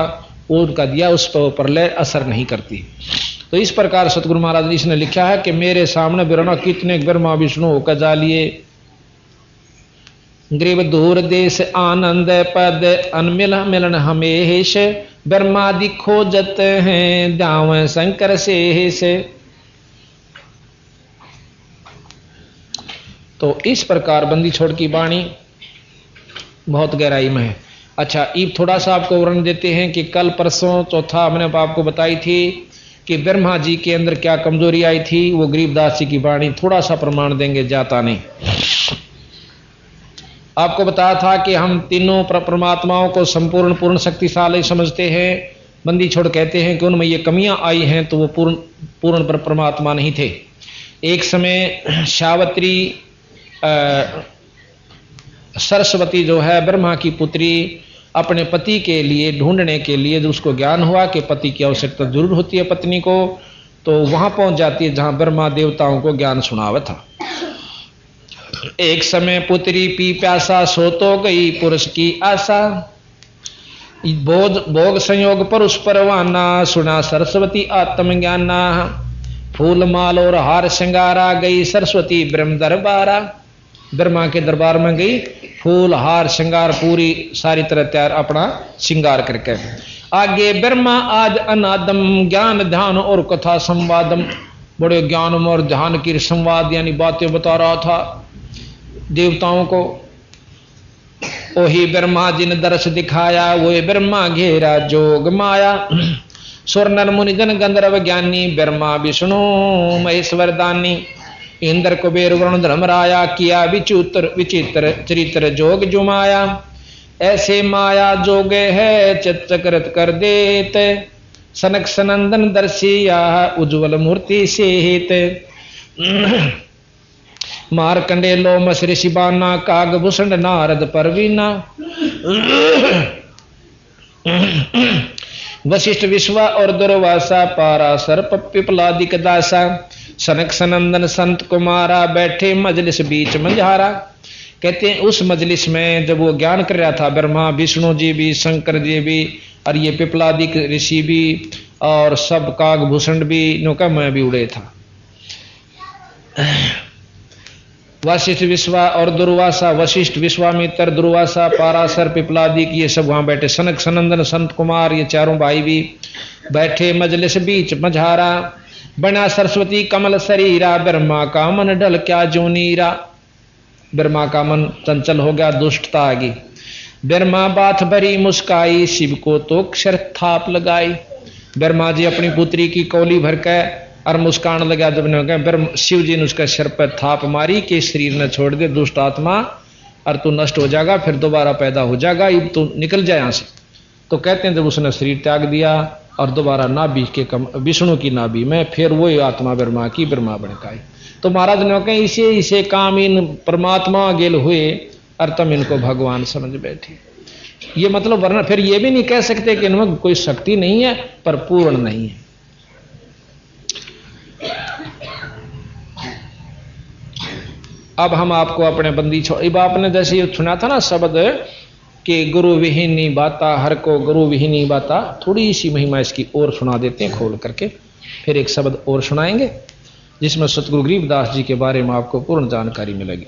वो उनका दिया, उस पर प्रलय असर नहीं करती। तो इस प्रकार सतगुरु महाराज ने इसने लिखा है कि मेरे सामने बिरना कितने ब्रह्मा विष्णु होकर जा लिए। ग्रीव दूर देश आनंद पद, अनमिल मिलन हमेश। ब्रह्मादि खोजत हैं दाव शंकर से। तो इस प्रकार बंदी छोड़ की वाणी बहुत गहराई में है। अच्छा, अब थोड़ा सा आपको वर्णन देते हैं कि कल परसों चौथा हमने आपको बताई थी कि ब्रह्मा जी के अंदर क्या कमजोरी आई थी। वो गरीबदास जी की वाणी थोड़ा सा प्रमाण देंगे, जाता नहीं। आपको बताया था कि हम तीनों परमात्माओं को संपूर्ण पूर्ण शक्तिशाली समझते हैं। बंदी छोड़ कहते हैं कि उनमें ये कमियां आई हैं तो वो पूर्ण परमात्मा नहीं थे। एक समय सावित्री सरस्वती जो है ब्रह्मा की पुत्री, अपने पति के लिए ढूंढने के लिए जो उसको ज्ञान हुआ कि पति की आवश्यकता जरूर होती है पत्नी को, तो वहां पहुंच जाती है जहां ब्रह्मा देवताओं को ज्ञान सुनावा था। एक समय पुत्री पी प्यासा, सो तो गई पुरुष की आशा। भोग संयोग पुरुष परवाना, सुना सरस्वती आत्मज्ञाना। फूल माल और हार श्रृंगारा, गई सरस्वती ब्रह्म दरबारा। ब्रह्मा के दरबार में गई, फूल हार श्रृंगार पूरी सारी तरह तैयार अपना श्रृंगार करके। आगे ब्रह्मा आज अनादम, ज्ञान ध्यान और कथा संवादम। बड़े ज्ञान और ध्यान की संवाद यानी बातें बता रहा था देवताओं को। वही ब्रह्मा जिन दर्श दिखाया, वो ब्रह्मा घेरा जोग माया। सुर नर मुनि जन गंधर्व ज्ञानी, ब्रह्मा विष्णु महेश्वर दानी। इंद्र कुबेर वरुण धर्मराया, किया विचित्र चरित्र जोग जुमाया। ऐसे माया जोगे है चक्रत कर देते, सनक सनंदन दर्शिया उज्ज्वल मूर्ति सेहित। मारकंडे लोमस ऋषि बाना, कागभूषण नारद परवीना। वशिष्ठ विश्वा और दुर्वासा, पाराशर पिपलादिक दासा। सनक सनंदन संत कुमारा, बैठे मजलिस बीच मंझारा। कहते हैं उस मजलिस में जब वो ज्ञान कर रहा था ब्रह्मा, विष्णु जी भी, शंकर जी भी और ये पिपलादिक ऋषि भी और सब कागभूषण भी, नौका मैं भी उड़े था। वशिष्ठ विश्वा और दुर्वासा, वशिष्ठ विश्वामित्र दुर्वासा पाराशर पिपलादिक ये सब वहां बैठे। सनक सनंदन संत कुमार ये चारों भाई भी बैठे मजलिस बीच मझारा। बना सरस्वती कमल शरीरा, ब्रह्मा का मन ढल क्या जोनीरा। ब्रह्मा का मन चंचल हो गया, दुष्टता आ गई। ब्रह्मा बात भरी मुस्काई, शिव को तो अक्षर थाप लगाई। ब्रह्मा जी अपनी पुत्री की कौली भर के और मुस्कान लगा। जब ने शिव जी ने उसका सिर पर थाप मारी कि शरीर ने छोड़ दे दुष्ट आत्मा, और तू नष्ट हो जाएगा, फिर दोबारा पैदा हो जाएगा, अब तू निकल जाए यहां से। तो कहते हैं जब उसने शरीर त्याग दिया और दोबारा नाभि के विष्णु की नाभि में फिर वही आत्मा ब्रह्मा की ब्रह्मा बनकाई। तो महाराज ने कहा इसे काम इन परमात्मा गेल हुए और तुम इनको भगवान समझ बैठे। ये मतलब वरना फिर ये भी नहीं कह सकते कि इनमें कोई शक्ति नहीं है पर पूर्ण नहीं है। अब हम आपको अपने बंदी छोड़, अब आपने जैसे ये सुना था ना शब्द कि गुरु विहीनी बाता, हर को गुरु विहीनी बाता, थोड़ी सी महिमा इसकी और सुना देते हैं खोल करके, फिर एक शब्द और सुनाएंगे जिसमें सतगुरु गरीबदास जी के बारे में आपको पूर्ण जानकारी मिलेगी।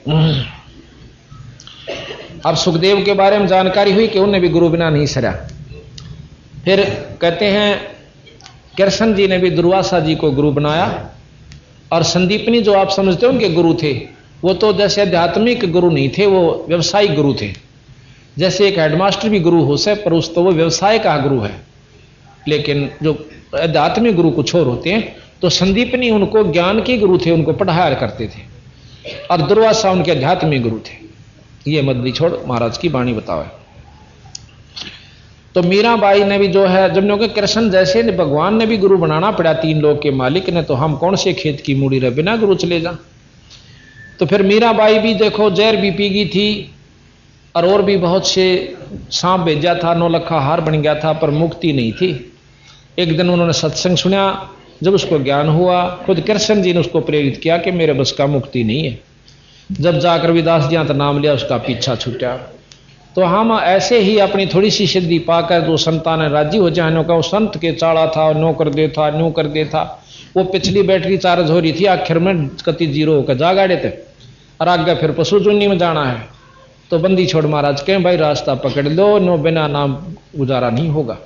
अब सुखदेव के बारे में जानकारी हुई कि उन्हें भी गुरु बिना नहीं सरा। फिर कहते हैं कृष्ण जी ने भी दुर्वासा जी को गुरु बनाया, और संदीपनी जो आप समझते हो उनके गुरु थे, वो तो जैसे आध्यात्मिक गुरु नहीं थे, वो व्यवसायिक गुरु थे। जैसे एक हेडमास्टर भी गुरु हो सकता, पर उस तो वो व्यवसाय का गुरु है, लेकिन जो आध्यात्मिक गुरु कुछ और होते हैं। तो संदीपनी उनको ज्ञान के गुरु थे, उनको पढ़ाया करते थे, और दुर्वासा उनके आध्यात्मिक गुरु थे। ये मदली छोड़ महाराज की वाणी बताओ। तो मीराबाई ने भी जो है, जब ने कृष्ण जैसे ने भगवान ने भी गुरु बनाना पड़ा, तीन लोग के मालिक ने, तो हम कौन से खेत की मूड़ी रहे बिना गुरु चले जा। तो फिर मीराबाई भी देखो जहर भी पी गई थी, और भी बहुत से सांप भेजा था, 9 लखा हार बन गया था, पर मुक्ति नहीं थी। एक दिन उन्होंने सत्संग सुना, जब उसको ज्ञान हुआ, खुद कृष्ण जी ने उसको प्रेरित किया कि मेरे बस का मुक्ति नहीं है। जब जाकर रविदास जी तो नाम लिया, उसका पीछा छूटा। तो हम ऐसे ही अपनी थोड़ी सी सिद्धि पाकर जो संतान राजी हो जाने का, वो संत के चाड़ा था, नो कर दे था, न्यू कर दे था, वो पिछली बैटरी चार्ज हो रही थी, आखिर में कति जीरो होकर जा गाड़े थे, और आगे फिर पशु चुन्नी में जाना है। तो बंदी छोड़ महाराज कहें भाई रास्ता पकड़ लो, नो बिना नाम गुजारा नहीं होगा।